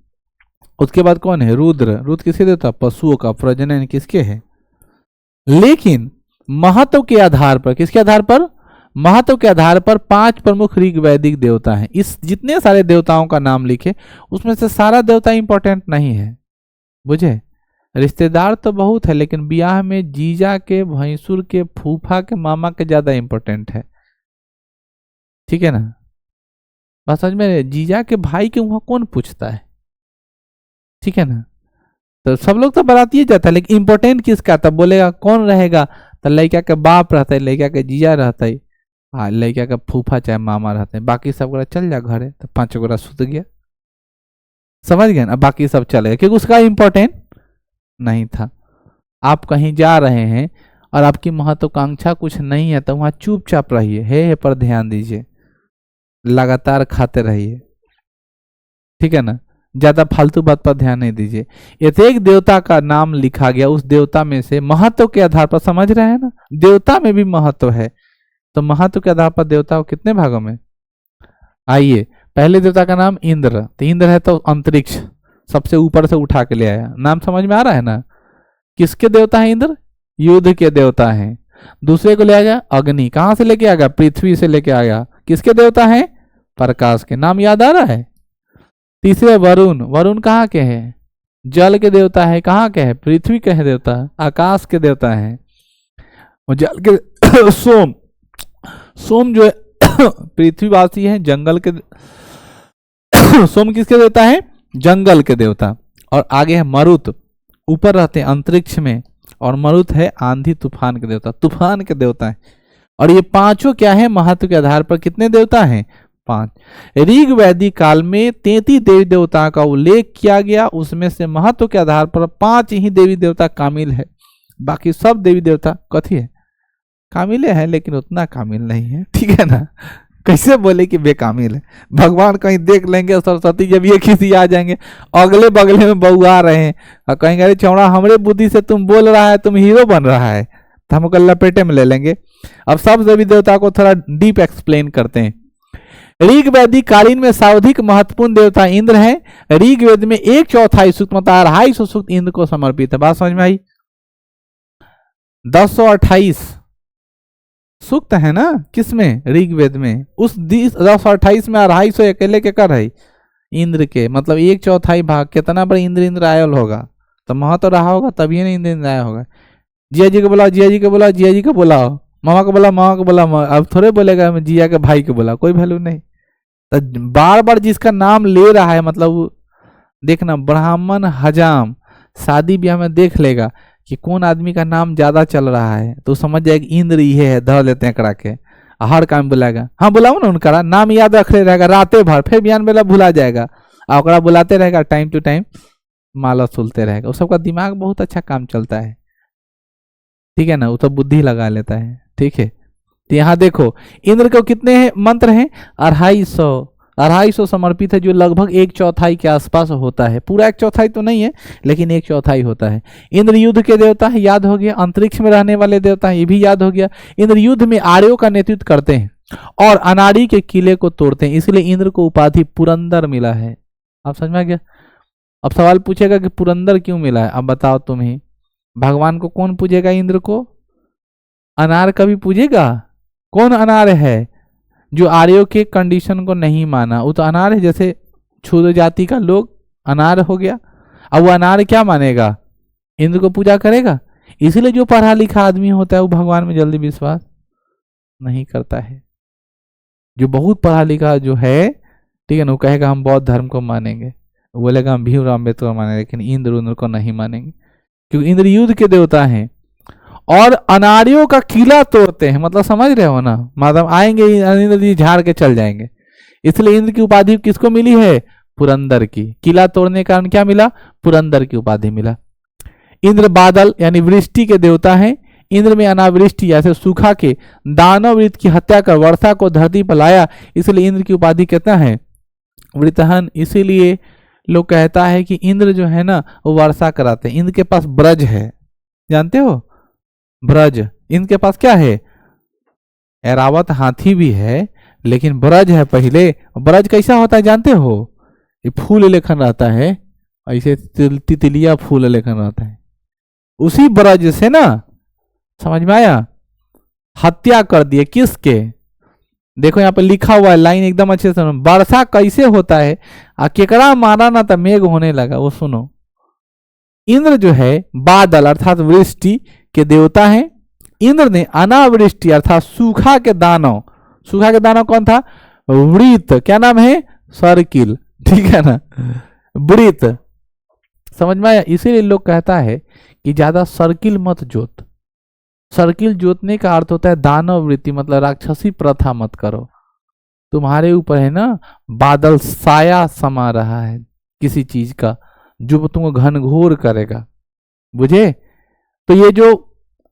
उसके बाद कौन है? रुद्र। रुद्र किसके देवता? पशुओं का। प्रजनन किसके है? लेकिन महत्व के आधार पर, किसके आधार पर? महत्व के आधार पर 5 प्रमुख ऋग्वैदिक देवता हैं। इस जितने सारे देवताओं का नाम लिखे उसमें से सारा देवता इंपॉर्टेंट नहीं है, बुझे। रिश्तेदार तो बहुत है, लेकिन ब्याह में जीजा के, भैंसुर के, फूफा के, मामा के ज्यादा इंपॉर्टेंट है। ठीक है ना? बात समझ में? जीजा के भाई के वहां कौन पूछता है? ठीक है ना? तो सब लोग तो बाराती ही जाता है, लेकिन इंपॉर्टेंट किसका, तब बोलेगा कौन रहेगा, तो लड़का के बाप रहता है, लड़का के जीजा रहता है, हाँ लड़का का फूफा चाहे मामा रहते हैं, बाकी सब गोरा चल जा घरे, तो 5 गोरा सुत गया, समझ गए ना, बाकी सब चले, क्योंकि उसका इंपॉर्टेंट नहीं था। आप कहीं जा रहे हैं और आपकी महत्वाकांक्षा कुछ नहीं है, तो वहां चुपचाप रहिए, हे पर ध्यान दीजिए, लगातार खाते रहिए, ठीक है ना, ज्यादा फालतू बात पर ध्यान नहीं दीजिए। एक देवता का नाम लिखा गया, उस देवता में से महत्व के आधार पर, समझ रहे हैं ना, देवता में भी महत्व है, तो महत्व के आधार पर देवता को कितने भागों में, आइए पहले देवता का नाम इंद्र, तो इंद्र है तो अंतरिक्ष, सबसे ऊपर से उठा के ले आया, नाम समझ में आ रहा है ना, किसके देवता है इंद्र, युद्ध के देवता हैं। दूसरे को ले आ गया अग्नि, कहां से लेके आ गया, पृथ्वी से लेके आ गया, किसके देवता हैं, प्रकाश के, नाम याद आ रहा है। तीसरे वरुण, वरुण कहाँ के हैं, जल के देवता है, कहाँ के है, पृथ्वी के है देवता, आकाश के देवता है, और जल के सोम, सोम जो है पृथ्वीवासी है, जंगल के सोम किसके देवता है, जंगल के देवता। और आगे है मरुत, ऊपर रहते हैं अंतरिक्ष में, और मरुत है आंधी तूफान के देवता, तूफान के देवता है। और ये पांचों क्या है, महत्व के आधार पर कितने देवता हैं, 5। ऋग वैदिक काल में 33 देवी देवताओं का उल्लेख किया गया, उसमें से महत्व के आधार पर 5 ही देवी देवता कामिल है, बाकी सब देवी देवता कथी है, कामिले हैं, लेकिन उतना कामिल नहीं है, ठीक है ना, कैसे बोले कि बेकामिल है, भगवान कहीं देख लेंगे सरस्वती जब ये किसी आ जाएंगे, अगले बगले में बहू आ रहे हैं और कहेंगे अरे चौड़ा हमरे बुद्धि से तुम बोल रहा है, तुम हीरो बन रहा है, तो हमको लपेटे में ले लेंगे। अब सब देवी देवता को थोड़ा डीप एक्सप्लेन करते हैं। ऋग वैदिक कालीन में सर्वाधिक महत्वपूर्ण देवता इंद्र है। ऋग वेद में 1/4 सूक्त मतलब 250 सूक्त इंद्र को समर्पित है। बात समझ में आई, 1028 सूक्त है ना, किसमें, ऋग्वेद में, उस 1028 में 250 अकेले के कर है इंद्र के, मतलब 1/4 भाग, कितना बड़ा इंद्र इंद्र आयल होगा, तो महत्व रहा होगा तभी ना इंद्र इंद्र आया होगा। जिया जी को बोला, जिया जी को बोला, जिया जी को बोला, मामा को बोला, मामा को बोला, अब थोड़े बोलेगा मैं जिया के भाई को बोला, कोई वैल्यू नहीं। तो बार बार जिसका नाम ले रहा है, मतलब देखना ब्राह्मण हजाम शादी ब्याह में देख लेगा कि कौन आदमी का नाम ज्यादा चल रहा है, तो समझ जाएगा इंद्र ये है, धर लेते हैं करा के, हर काम बुलाएगा, हाँ बुलाओ ना, उनका नाम याद रखे रहेगा रातें भर, फिर बयान बेला भुला जाएगा, और बुलाते रहेगा, टाइम टू टाइम माला सुलते रहेगा, उस सबका दिमाग बहुत अच्छा काम चलता है, ठीक है ना, वो तो बुद्धि लगा लेता है, ठीक है। तो यहाँ देखो इंद्र को कितने मंत्र हैं, 250 समर्पित है, जो लगभग 1/4 के आसपास होता है, पूरा 1/4 तो नहीं है, लेकिन 1/4 होता है। इंद्र युद्ध के देवता है, याद हो गया, अंतरिक्ष में रहने वाले देवता है, ये भी याद हो गया। इंद्र युद्ध में आर्यों का नेतृत्व करते हैं और अनाड़ी के किले को तोड़ते हैं, इसलिए इंद्र को उपाधि पुरंदर मिला है। आप समझ में आ गया। अब सवाल पूछेगा कि पुरंदर क्यों मिला है, अब बताओ तुम ही, भगवान को कौन पूजेगा, इंद्र को अनार कभी पूजेगा, कौन अनार है, जो आर्यों के कंडीशन को नहीं माना, वो तो अनार है, जैसे क्षुद्र जाति का लोग अनार हो गया, अब वो अनार क्या मानेगा, इंद्र को पूजा करेगा। इसलिए जो पढ़ा लिखा आदमी होता है वो भगवान में जल्दी विश्वास नहीं करता है, जो बहुत पढ़ा लिखा जो है, ठीक है ना, वो कहेगा हम बौद्ध धर्म को मानेंगे, वो बोलेगा हम भीमराव अम्बेडकर को मानेंगे, लेकिन इंद्र को नहीं मानेंगे, क्योंकि इंद्र युद्ध के देवता हैं और अनाड़ियों का किला तोड़ते हैं, मतलब समझ रहे हो ना, मतलब आएंगे इंद्र जी झाड़ के चल जाएंगे, इसलिए इंद्र की उपाधि किसको मिली है, पुरंदर की, किला तोड़ने का कारण क्या मिला, पुरंदर की उपाधि मिला। इंद्र बादल यानी वृष्टि के देवता हैं। इंद्र में अनावृष्टि जैसे सूखा के दानव वृत्त की हत्या कर वर्षा को धरती पर लाया, इसलिए इंद्र की उपाधि कितना है, वृतहन। इसीलिए लोग कहता है कि इंद्र जो है ना वो वर्षा कराते हैं। इंद्र के पास ब्रज है, जानते हो ब्रज, इनके पास क्या है, ऐरावत हाथी भी है, लेकिन ब्रज है पहले। ब्रज कैसा होता है जानते हो, ये फूल लेखन रहता है, ऐसे तितलिया फूल लेखन रहता है, उसी ब्रज से ना, समझ में आया, हत्या कर दिए किसके, देखो यहाँ पे लिखा हुआ है, लाइन एकदम अच्छे से, वर्षा कैसे होता है, केकड़ा मारा ना तो मेघ होने लगा, वो सुनो। इंद्र जो है बादल अर्थात वृष्टि के देवता हैं। इंद्र ने अनावृष्टि अर्थात सूखा के दानव, सूखा के दानव कौन था, वृत, क्या नाम है, सर्किल, ठीक है ना, वृत, समझ में आया? इसीलिए लोग कहता है कि ज्यादा सर्किल मत जोत। सर्किल जोतने का अर्थ होता है दानव वृत्ति, मतलब राक्षसी प्रथा मत करो। तुम्हारे ऊपर है ना बादल साया समा रहा है किसी चीज का, जो तुमको घनघोर करेगा, बुझे? तो ये जो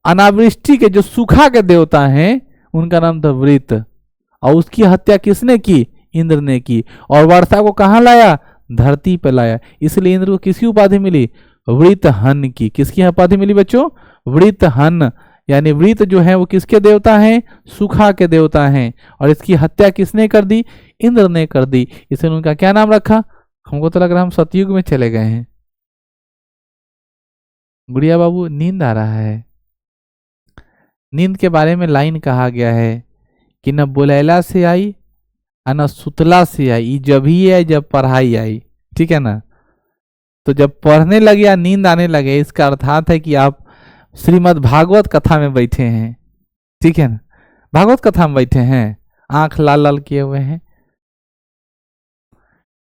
अनावृष्टि के जो सूखा के देवता हैं उनका नाम था वृत, और उसकी हत्या किसने की? इंद्र ने की। और वर्षा को कहाँ लाया? धरती पर लाया। इसलिए इंद्र को किसकी उपाधि मिली? वृतहन की। किसकी उपाधि मिली बच्चों? वृतहन। यानी वृत जो है वो किसके देवता हैं? सूखा के देवता हैं। और इसकी हत्या किसने कर दी? इंद्र ने कर दी। इसलिए उनका क्या नाम रखा? हमको तो लग रहा है हम सतयुग में चले गए हैं। गुड़िया बाबू नींद आ रहा है। नींद के बारे में लाइन कहा गया है कि न बुलैला से आई और न सुतला से आई, जब ही आई जब पढ़ाई आई। ठीक है ना? तो जब पढ़ने लगे या नींद आने लगे, इसका अर्थात है कि आप श्रीमद् भागवत कथा में बैठे हैं। ठीक है ना? भागवत कथा में बैठे हैं, आंख लाल लाल किए हुए हैं।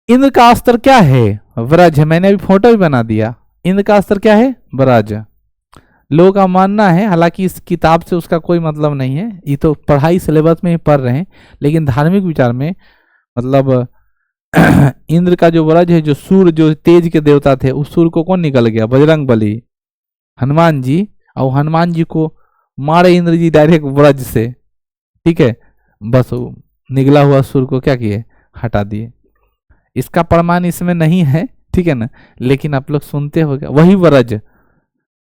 इंद्र का अस्त्र क्या है? व्रज। मैंने अभी फोटो भी बना दिया। इंद्र का अस्त्र क्या है? व्रज। लोगों का मानना है, हालांकि इस किताब से उसका कोई मतलब नहीं है, ये तो पढ़ाई सिलेबस में ही पढ़ रहे हैं, लेकिन धार्मिक विचार में मतलब इंद्र का जो व्रज है, जो सूर्य जो तेज के देवता थे, उस सूर्य को कौन निकल गया? बजरंग बली, हनुमान जी। और हनुमान जी को मारे इंद्र जी डायरेक्ट व्रज से। ठीक है, बस निकला हुआ सूर्य को क्या किए? हटा दिए। इसका प्रमाण इसमें नहीं है, ठीक है ना, लेकिन आप लोग सुनते हो वही व्रज।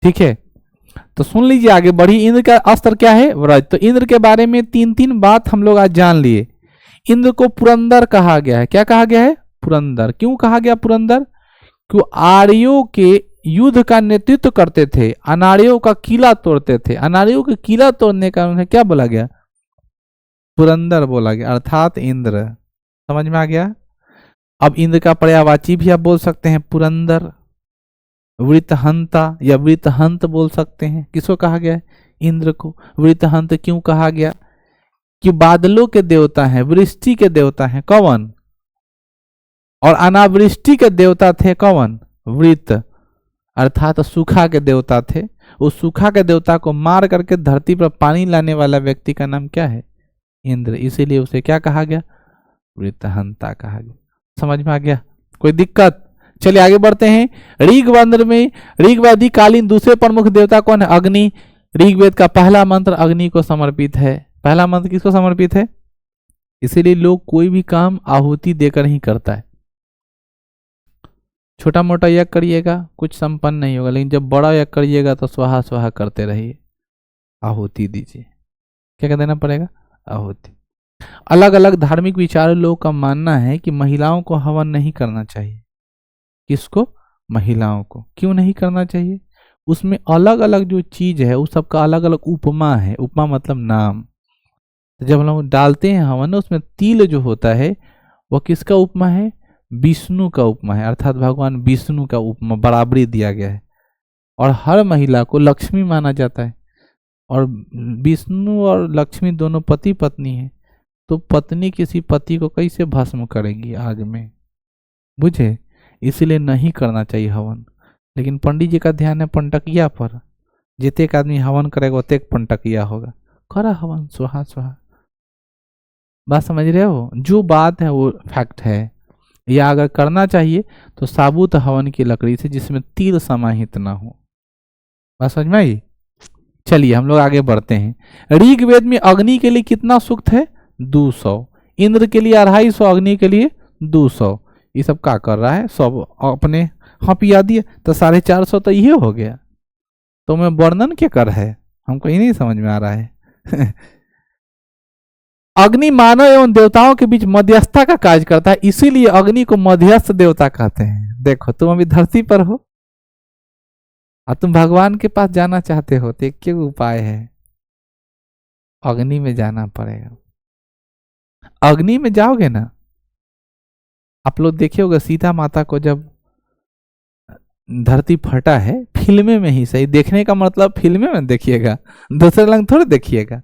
ठीक है, तो सुन लीजिए आगे बढ़ी। इंद्र का अस्त्र क्या है? व्रज। तो इंद्र के बारे में तीन तीन बात हम लोग आज जान लिए। इंद्र को पुरंदर कहा गया है। क्या कहा गया है? पुरंदर। क्यों कहा गया पुरंदर? क्यों? आर्यों के युद्ध का नेतृत्व करते थे, अनार्यों का किला तोड़ते थे। अनार्यों के किला तोड़ने का उन्हें क्या बोला गया? पुरंदर बोला गया, अर्थात इंद्र। समझ में आ गया? अब इंद्र का पर्यायवाची भी आप बोल सकते हैं पुरंदर, वृतहंता या वृतहंत बोल सकते हैं। किसको कहा गया है? इंद्र को। वृतहंत क्यों कहा गया? कि बादलों के देवता हैं, वृष्टि के देवता हैं कौन? और अनावृष्टि के देवता थे कौन? वृत, अर्थात सूखा के देवता थे। उस सूखा के देवता को मार करके धरती पर पानी लाने वाला व्यक्ति का नाम क्या है? इंद्र। इसीलिए उसे क्या कहा गया? वृतहंता कहा गया। समझ में आ गया? कोई दिक्कत? चलिए आगे बढ़ते हैं। ऋग्वेद में ऋग्वेदी कालीन दूसरे प्रमुख देवता कौन है? अग्नि। ऋग्वेद का पहला मंत्र अग्नि को समर्पित है। पहला मंत्र किसको समर्पित है? इसीलिए लोग कोई भी काम आहुति देकर ही करता है। छोटा मोटा यज्ञ करिएगा कुछ संपन्न नहीं होगा, लेकिन जब बड़ा यज्ञ करिएगा तो स्वाहा स्वाहा करते रहिए, आहुति दीजिए। क्या क्या देना पड़ेगा? आहुति। अलग अलग धार्मिक विचार लोगों का मानना है कि महिलाओं को हवन नहीं करना चाहिए। किसको? महिलाओं को। क्यों नहीं करना चाहिए? उसमें अलग अलग जो चीज है उस सबका अलग अलग उपमा है। उपमा मतलब नाम। तो जब हम लोग डालते हैं हवन, उसमें तिल जो होता है वह किसका उपमा है? विष्णु का उपमा है, अर्थात भगवान विष्णु का उपमा बराबरी दिया गया है। और हर महिला को लक्ष्मी माना जाता है, और विष्णु और लक्ष्मी दोनों पति पत्नी है। तो पत्नी किसी पति को कैसे भस्म करेगी आग में? बुझे? इसीलिए नहीं करना चाहिए हवन। लेकिन पंडित जी का ध्यान है पंटकिया पर। जितने आदमी हवन करेगा उतने पंटकिया होगा। करा हवन, स्वाहा स्वाहा। बात समझ रहे हो? जो बात है वो फैक्ट है। या अगर करना चाहिए तो साबुत हवन की लकड़ी से, जिसमें तिल समाहित ना हो। बात समझ में आई? चलिए हम लोग आगे बढ़ते हैं। ऋग्वेद में अग्नि के लिए कितना सूक्त है? 200। इंद्र के लिए 250, अग्नि के लिए 200। ये सब क्या कर रहा है? सब अपने हाँ पिया दिए तो 450 तो ये हो गया। तो मैं वर्णन क्या कर है? हमको ही नहीं समझ में आ रहा है। अग्नि मानव एवं देवताओं के बीच मध्यस्थता का कार्य करता है, इसीलिए अग्नि को मध्यस्थ देवता कहते हैं। देखो तुम अभी धरती पर हो और तुम भगवान के पास जाना चाहते हो, तो क्या उपाय है? अग्नि में जाना पड़ेगा। अग्नि में जाओगे ना, आप लोग देखे होगा सीता माता को जब धरती फटा है, फिल्म में ही सही, देखने का मतलब फिल्म में देखिएगा, दूसरे रंग थोड़े देखिएगा।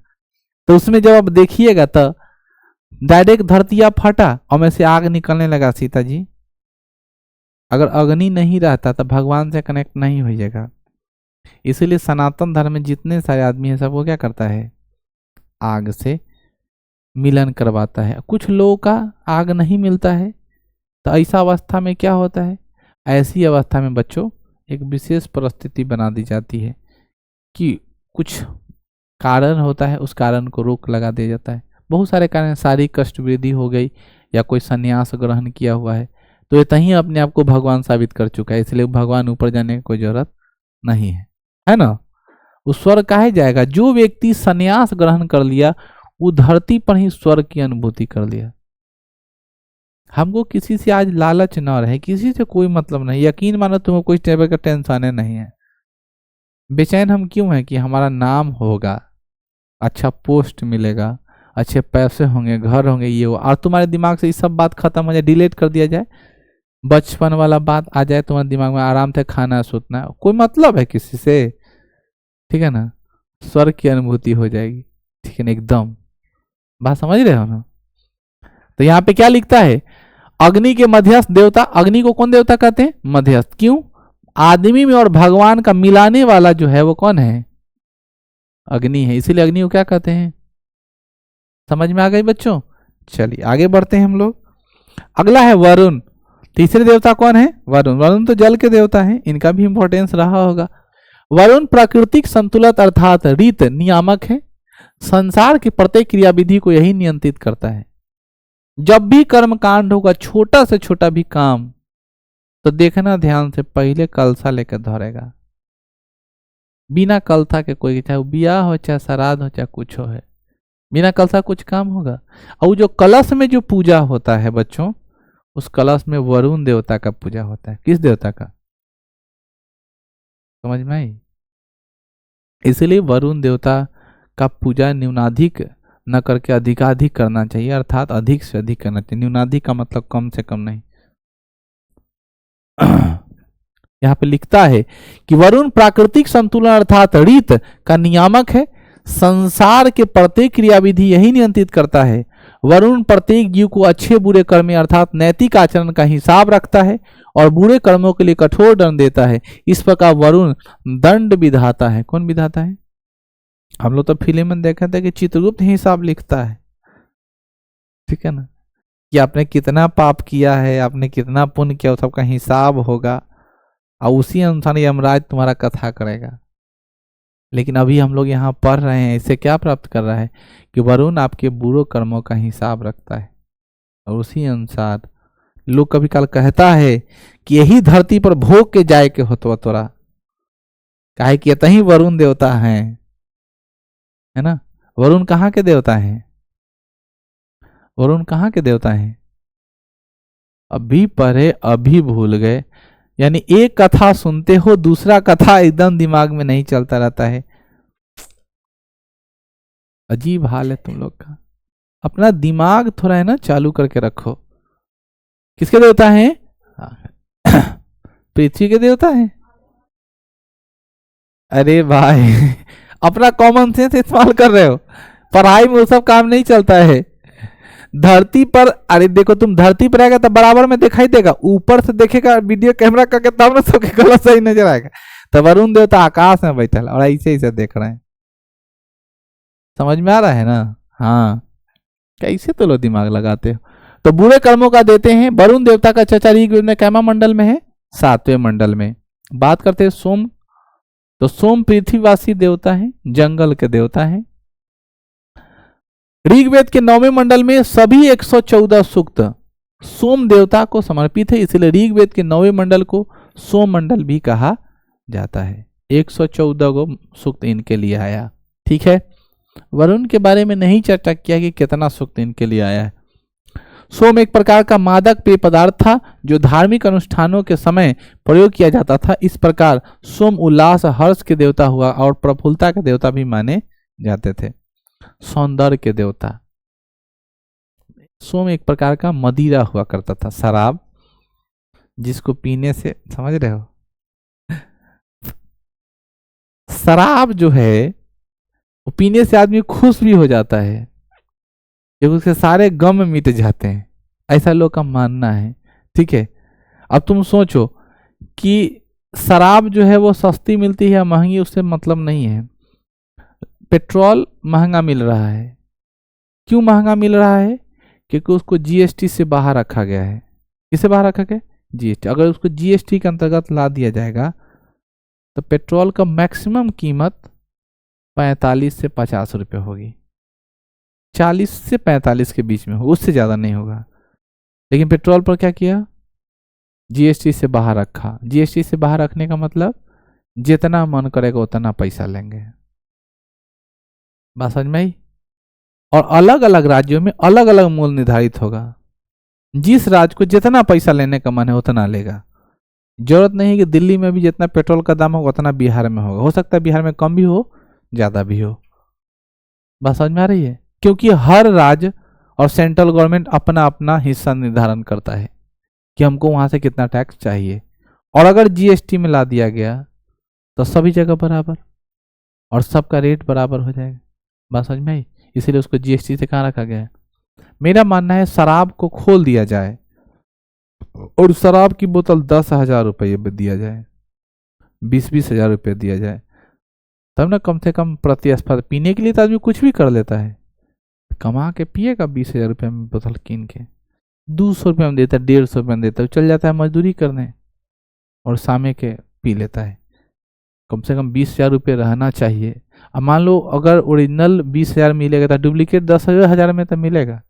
तो उसमें जब आप देखिएगा तो डायरेक्ट धरतिया फटा और में से आग निकलने लगा सीता जी। अगर अग्नि नहीं रहता तो भगवान से कनेक्ट नहीं होइएगा। इसीलिए सनातन धर्म में जितने सारे आदमी हैं सब वो क्या करता है, आग से मिलन करवाता है। कुछ लोगों का आग नहीं मिलता है, तो ऐसा अवस्था में क्या होता है, ऐसी अवस्था में बच्चों एक विशेष परिस्थिति बना दी जाती है कि कुछ कारण होता है, उस कारण को रोक लगा दिया जाता है। बहुत सारे कारण, शारीरिक कष्ट वृद्धि हो गई या कोई संन्यास ग्रहण किया हुआ है, तो ये तहीं अपने आप को भगवान साबित कर चुका है, इसलिए भगवान ऊपर जाने की कोई जरूरत नहीं है ना। उस स्वर्ग काहे जाएगा, जो व्यक्ति संन्यास ग्रहण कर लिया वो धरती पर ही स्वर्ग की अनुभूति कर लिया। हमको किसी से आज लालच ना रहे, किसी से कोई मतलब नहीं, यकीन मानो तुम्हें कोई टेबल का टेंशन नहीं है। बेचैन हम क्यों हैं कि हमारा नाम होगा, अच्छा पोस्ट मिलेगा, अच्छे पैसे होंगे, घर होंगे, ये हो, और तुम्हारे दिमाग से ये सब बात खत्म हो जाए, डिलीट कर दिया जाए, बचपन वाला बात आ जाए तुम्हारे दिमाग में, आराम से खाना सोतना, कोई मतलब है किसी से, ठीक है ना। स्वर्ग की अनुभूति हो जाएगी, ठीक है ना, एकदम। बात समझ रहे हो ना। तो यहाँ पे क्या लिखता है, अग्नि के मध्यस्थ देवता, अग्नि को कौन देवता कहते हैं, मध्यस्थ। क्यों, आदमी में और भगवान का मिलाने वाला जो है वो कौन है, अग्नि है, इसीलिए अग्नि को क्या कहते हैं। समझ में आ गई बच्चों। चलिए आगे बढ़ते हैं हम लोग। अगला है वरुण। तीसरे देवता कौन है, वरुण। वरुण तो जल के देवता है, इनका भी इंपॉर्टेंस रहा होगा। वरुण प्राकृतिक संतुलन अर्थात रीत नियामक है, संसार की प्रत्येक क्रियाविधि को यही नियंत्रित करता है। जब भी कर्म कांड होगा, छोटा से छोटा भी काम, तो देखना ध्यान से, पहले कलशा लेकर धरेगा। बिना कलशा के कोई, चाहे ब्याह हो, चाहे श्राद्ध हो, चाहे कुछ हो, है बिना कलशा कुछ काम होगा। और जो कलश में जो पूजा होता है बच्चों, उस कलश में वरुण देवता का पूजा होता है। किस देवता का, समझ में आई। इसलिए वरुण देवता का पूजा न्यूनाधिक न करके अधिकाधिक करना चाहिए, अर्थात अधिक से अधिक करना चाहिए। न्यूनाधिक का मतलब कम से कम नहीं। यहाँ पे लिखता है कि वरुण प्राकृतिक संतुलन अर्थात रीत का नियामक है, संसार के प्रत्येक क्रियाविधि यही नियंत्रित करता है। वरुण प्रत्येक जीव को अच्छे बुरे कर्म अर्थात नैतिक आचरण का हिसाब रखता है और बुरे कर्मों के लिए कठोर दंड देता है। इस प्रकार वरुण दंड विधाता है। कौन विधाता है, हम लोग तो फिल्म में देखा था कि चित्रगुप्त हिसाब लिखता है, ठीक है ना, कि आपने कितना पाप किया है, आपने कितना पुण्य किया, सबका हिसाब होगा और उसी अनुसार यमराज तुम्हारा कथा करेगा। लेकिन अभी हम लोग यहाँ पढ़ रहे हैं, इससे क्या प्राप्त कर रहा है कि वरुण आपके बुरे कर्मों का हिसाब रखता है और उसी अनुसार लोग कभी काल कहता है कि यही धरती पर भोग के जाए के हो तो तोरा, काहे कि यतही वरुण देवता है ना। वरुण कहाँ के देवता हैं, वरुण कहाँ के देवता हैं, अभी पढ़े अभी भूल गए। यानी एक कथा सुनते हो, दूसरा कथा एकदम दिमाग में नहीं चलता रहता है। अजीब हाल है तुम लोग का। अपना दिमाग थोड़ा है ना चालू करके रखो। किसके देवता हैं, पृथ्वी के देवता हैं। अरे भाई अपना कॉमन सेंस इस्तेमाल कर रहे हो, पढ़ाई में वो सब काम नहीं चलता है। धरती पर, अरे देखो तुम धरती पर आएगा तो बराबर में दिखाई देगा, ऊपर से देखेगा वीडियो कैमरा करके तब ना सबके गलत सही नजर आएगा। तो वरुण देवता आकाश में बैठा और ऐसे ऐसे देख रहे हैं। समझ में आ रहा है ना। हाँ, कैसे तो लोग दिमाग लगाते हो। तो बुरे कर्मों का देते हैं। वरुण देवता का चर्चा ऋग्वेद में कैमा मंडल में है, 7वें मंडल में। बात करते हैं सोम, तो सोम पृथ्वीवासी देवता है, जंगल के देवता है। ऋग्वेद के 9वें मंडल में सभी 114 सूक्त सोम देवता को समर्पित है, इसलिए ऋग्वेद के 9वें मंडल को सोम मंडल भी कहा जाता है। 114 को सूक्त इनके लिए आया, ठीक है। वरुण के बारे में नहीं चर्चा किया कि कितना सूक्त इनके लिए आया है। सोम एक प्रकार का मादक पेय पदार्थ था जो धार्मिक अनुष्ठानों के समय प्रयोग किया जाता था। इस प्रकार सोम उल्लास हर्ष के देवता हुआ और प्रफुल्लता के देवता भी माने जाते थे। सौंदर्य के देवता सोम एक प्रकार का मदिरा हुआ करता था, शराब जिसको पीने से, समझ रहे हो, शराब जो है वो पीने से आदमी खुश भी हो जाता है, क्योंकि उसके सारे गम मिट जाते हैं, ऐसा लोग का मानना है, ठीक है। अब तुम सोचो कि शराब जो है वो सस्ती मिलती है या महंगी, उससे मतलब नहीं है। पेट्रोल महंगा मिल रहा है, क्यों महंगा मिल रहा है? क्योंकि उसको जीएसटी से बाहर रखा गया है। किसे बाहर रखा गया? जीएसटी। अगर उसको जीएसटी के अंतर्गत ला दिया जाएगा तो पेट्रोल का मैक्सिमम कीमत 45 से 50 रुपये होगी, 40 से 45 के बीच में होगा, उससे ज़्यादा नहीं होगा। लेकिन पेट्रोल पर क्या किया? जीएसटी से बाहर रखा। जीएसटी से बाहर रखने का मतलब जितना मन करेगा उतना पैसा लेंगे। बात समझ में आई? और अलग अलग राज्यों में अलग अलग मूल्य निर्धारित होगा। जिस राज्य को जितना पैसा लेने का मन है उतना लेगा। जरूरत नहीं कि दिल्ली में भी जितना पेट्रोल का दाम होगा उतना बिहार में होगा। हो सकता है बिहार में कम भी हो, ज्यादा भी हो। बात समझ में आ रही है? क्योंकि हर राज्य और सेंट्रल गवर्नमेंट अपना अपना हिस्सा निर्धारण करता है कि हमको वहां से कितना टैक्स चाहिए। और अगर जीएसटी में ला दिया गया तो सभी जगह बराबर और सबका रेट बराबर हो जाएगा। बात समझ में आई? इसीलिए उसको जीएसटी से कहाँ रखा गया है। मेरा मानना है शराब को खोल दिया जाए और शराब की बोतल 10,000 रुपये दिया जाए, 20-20 हजार रुपये दिया जाए, तब ना कम से कम प्रतिस्पर्धा। पीने के लिए तो आदमी कुछ भी कर लेता है, कमा के पिएगा 20,000 रुपये में बोतल कीन के, 200 रुपये में देता है, 150 रुपये में देता है, चल जाता है मजदूरी करने और शामे के पी लेता है। कम से कम 20,000 रुपये रहना चाहिए। अब मान लो अगर ओरिजिनल 20,000 मिलेगा तो डुप्लीकेट 10,000 में तो मिलेगा।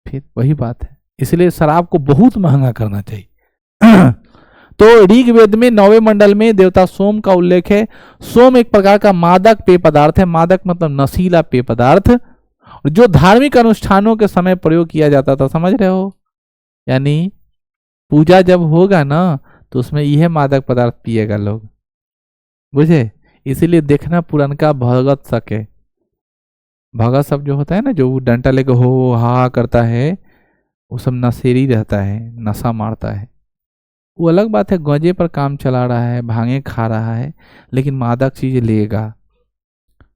फिर वही बात है, इसलिए शराब को बहुत महंगा करना चाहिए। तो ऋग्वेद में 9वें मंडल में देवता सोम का उल्लेख है। सोम एक प्रकार का मादक पेय पदार्थ है। मादक मतलब नशीला पेय पदार्थ, जो धार्मिक अनुष्ठानों के समय प्रयोग किया जाता था। समझ रहे हो? यानी पूजा जब होगा ना तो उसमें यह मादक पदार्थ पिएगा लोग, बुझे? इसीलिए देखना पुरनका भगत सके, भगत सब जो होता है ना, जो डंडा लेके हो हा करता है, वो सब नशेरी रहता है, नशा मारता है। वो अलग बात है, गंजे पर काम चला रहा है, भांगे खा रहा है, लेकिन मादक चीज लेगा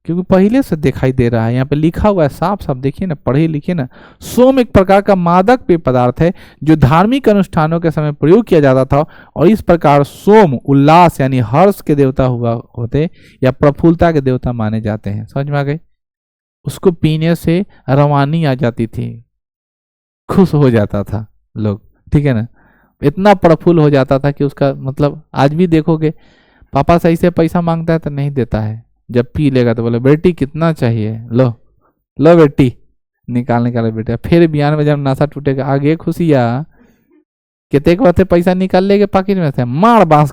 क्योंकि पहले से दिखाई दे रहा है। यहाँ पे लिखा हुआ है साफ साफ, देखिए ना, पढ़े लिखिए ना। सोम एक प्रकार का मादक पेय पदार्थ है जो धार्मिक अनुष्ठानों के समय प्रयोग किया जाता था। और इस प्रकार सोम उल्लास यानी हर्ष के देवता हुआ होते या प्रफुल्लता के देवता माने जाते हैं। समझ में आ गए? उसको पीने से रवानी आ जाती थी, खुश हो जाता था लोग, ठीक है ना, इतना प्रफुल्ल हो जाता था कि उसका मतलब आज भी देखोगे पापा सही से पैसा मांगता है तो नहीं देता है, जब पी लेगा तो बोले बेटी कितना चाहिए, लो लो बेटी, निकाल बेटा। फिर बयान में जब नशा टूटेगा आगे खुशिया कितने बात है, पैसा निकाल लेगे पाकिट में से, मार बांस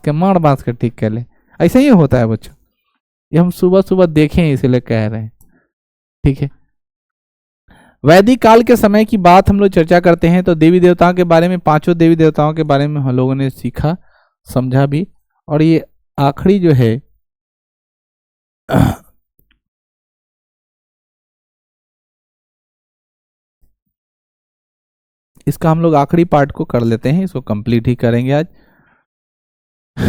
के ठीक कर ले। ऐसा ही होता है बच्चों, ये हम सुबह सुबह देखें इसलिए कह रहे हैं, ठीक है। वैदिक काल के समय की बात हम लोग चर्चा करते हैं तो देवी देवताओं के बारे में, 5 देवी देवताओं के बारे में हम लोगों ने सीखा समझा भी। और ये आखिरी जो है इसका हम लोग आखिरी पार्ट को कर लेते हैं, इसको कंप्लीट ही करेंगे आज।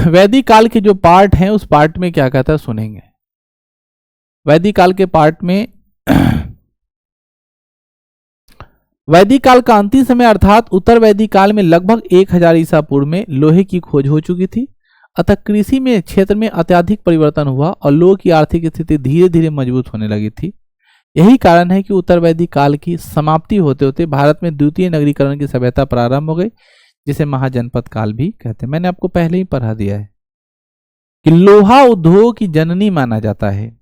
वैदिक काल के जो पार्ट हैं उस पार्ट में क्या कहता है सुनेंगे। वैदिक काल के पार्ट में वैदिक काल का अंतिम समय अर्थात उत्तर वैदिक काल में लगभग 1000 ईसा पूर्व में लोहे की खोज हो चुकी थी। अतः कृषि में क्षेत्र में अत्यधिक परिवर्तन हुआ और लोगों की आर्थिक स्थिति धीरे धीरे मजबूत होने लगी थी। यही कारण है कि उत्तर वैदिक काल की समाप्ति होते होते भारत में द्वितीय नगरीकरण की सभ्यता प्रारंभ हो गई, जिसे महाजनपद काल भी कहते हैं। मैंने आपको पहले ही पढ़ा दिया है कि लोहा उद्योग की जननी माना जाता है।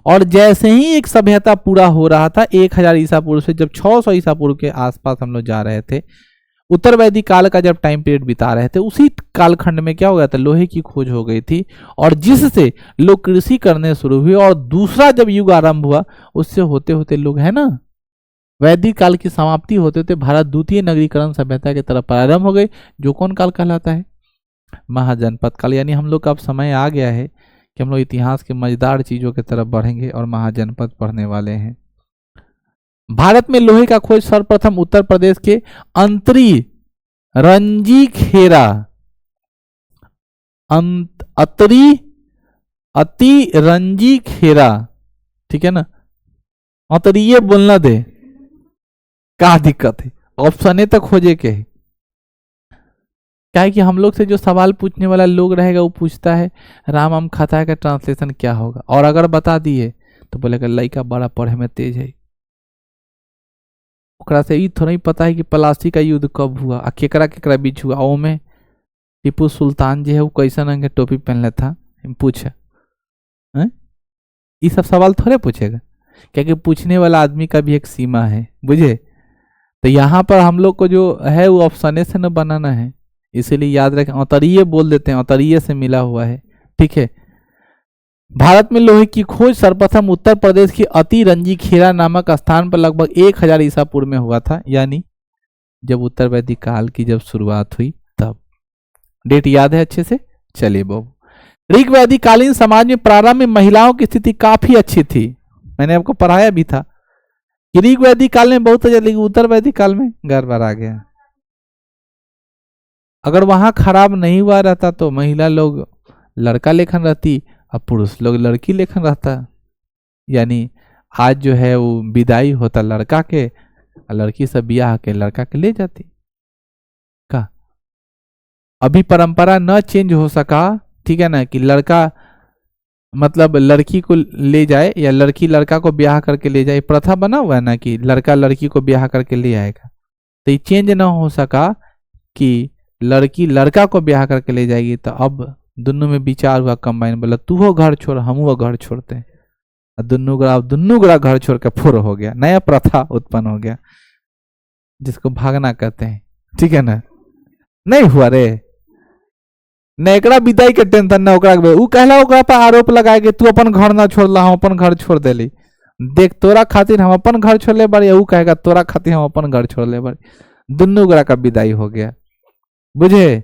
और जैसे ही एक सभ्यता पूरा हो रहा था 1000 ईसा पूर्व से, जब 600 ईसा पूर्व के आसपास हम लोग जा रहे थे, उत्तर वैदिक काल का जब टाइम पीरियड बिता रहे थे, उसी कालखंड में क्या हो गया था, लोहे की खोज हो गई थी और जिससे लोग कृषि करने शुरू हुए। और दूसरा जब युग आरंभ हुआ उससे होते होते लोग, है ना, वैदिक काल की समाप्ति होते होते भारत द्वितीय नगरीकरण सभ्यता की तरफ प्रारंभ हो गई, जो कौन काल कहलाता है, महाजनपद काल। यानी हम लोग का अब समय आ गया है कि हम लोग इतिहास के मजेदार चीजों की तरफ बढ़ेंगे और महाजनपद पढ़ने वाले हैं। भारत में लोहे का खोज सर्वप्रथम उत्तर प्रदेश के अंतरी रंजीखेरा अति रंजीखेरा, ठीक है ना, अंतरीय बोलना दे, क्या दिक्कत है, ऑप्शन ए तक खोजे के है, क्या है कि हम लोग से जो सवाल पूछने वाला लोग रहेगा वो पूछता है राम आम खाता है का ट्रांसलेशन क्या होगा, और अगर बता दिए तो बोलेगा लड़का बड़ा पढ़े में तेज है। ओकरा से ई थोड़ा ही पता है कि प्लासी का युद्ध कब हुआ आ केकरा केकरा बीच हुआ, ओ में टीपू सुल्तान जी है वो कैसा रंग के टोपी पहनले था, पूछे ये सब सवाल थोड़े पूछेगा, क्योंकि पूछने वाला आदमी का भी एक सीमा है, बुझे। तो यहाँ पर हम लोग को जो है वो ऑप्शन से न बनाना है, इसीलिए याद रखें औतरीय बोल देते हैं, औतरीय से मिला हुआ है, ठीक है। भारत में लोहे की खोज सर्वप्रथम उत्तर प्रदेश की अतिरंजी खेरा नामक स्थान पर लगभग 1000 ईसा पूर्व में हुआ था, यानी जब उत्तर वैदिक काल की जब शुरुआत हुई तब। डेट याद है अच्छे से, चलिए बाबू। ऋग वैदिक कालीन समाज में प्रारंभ में महिलाओं की स्थिति काफी अच्छी थी, मैंने आपको पढ़ाया भी था कि ऋग वैदिक काल में बहुत अच्छा, लेकिन उत्तर वैदिक काल में गड़बड़ आ गया। अगर वहां खराब नहीं हुआ रहता तो महिला लोग लड़का लेखन रहती, अब पुरुष लोग लड़की लेखन रहता, यानी आज जो है वो विदाई होता लड़का के, लड़की से ब्याह के लड़का के ले जाती का। अभी परंपरा न चेंज हो सका, ठीक है ना, कि लड़का मतलब लड़की को ले जाए या लड़की लड़का को ब्याह करके ले जाए, प्रथा बना हुआ है ना कि लड़का लड़की को ब्याह करके ले आएगा, तो ये चेंज ना हो सका कि लड़की लड़का को ब्याह करके ले जाएगी। तो अब दोनों में विचार हुआ कंबाइन, बोला तू हो घर छोड़ हम वो घर छोड़ते हैं, दुन्नू गड़ा घर छोड़ के फुर हो गया, नया प्रथा उत्पन्न हो गया जिसको भागना कहते हैं, ठीक है ना। नहीं हुआ रे, न एकरा विदाई के टेंशन न ओकरा के, ऊ कहला ओकरा पर आरोप लगाए कि तू अपन घर ना छोड़ला, हम अपन घर छोड़ देली, देख तोरा खातिर हम अपन घर छोड़ले बारी, ऊ कहेगा तोरा खातिर हम अपन घर छोड़ले बारी, दुन्नू गड़ा का विदाई हो गया, बुझे।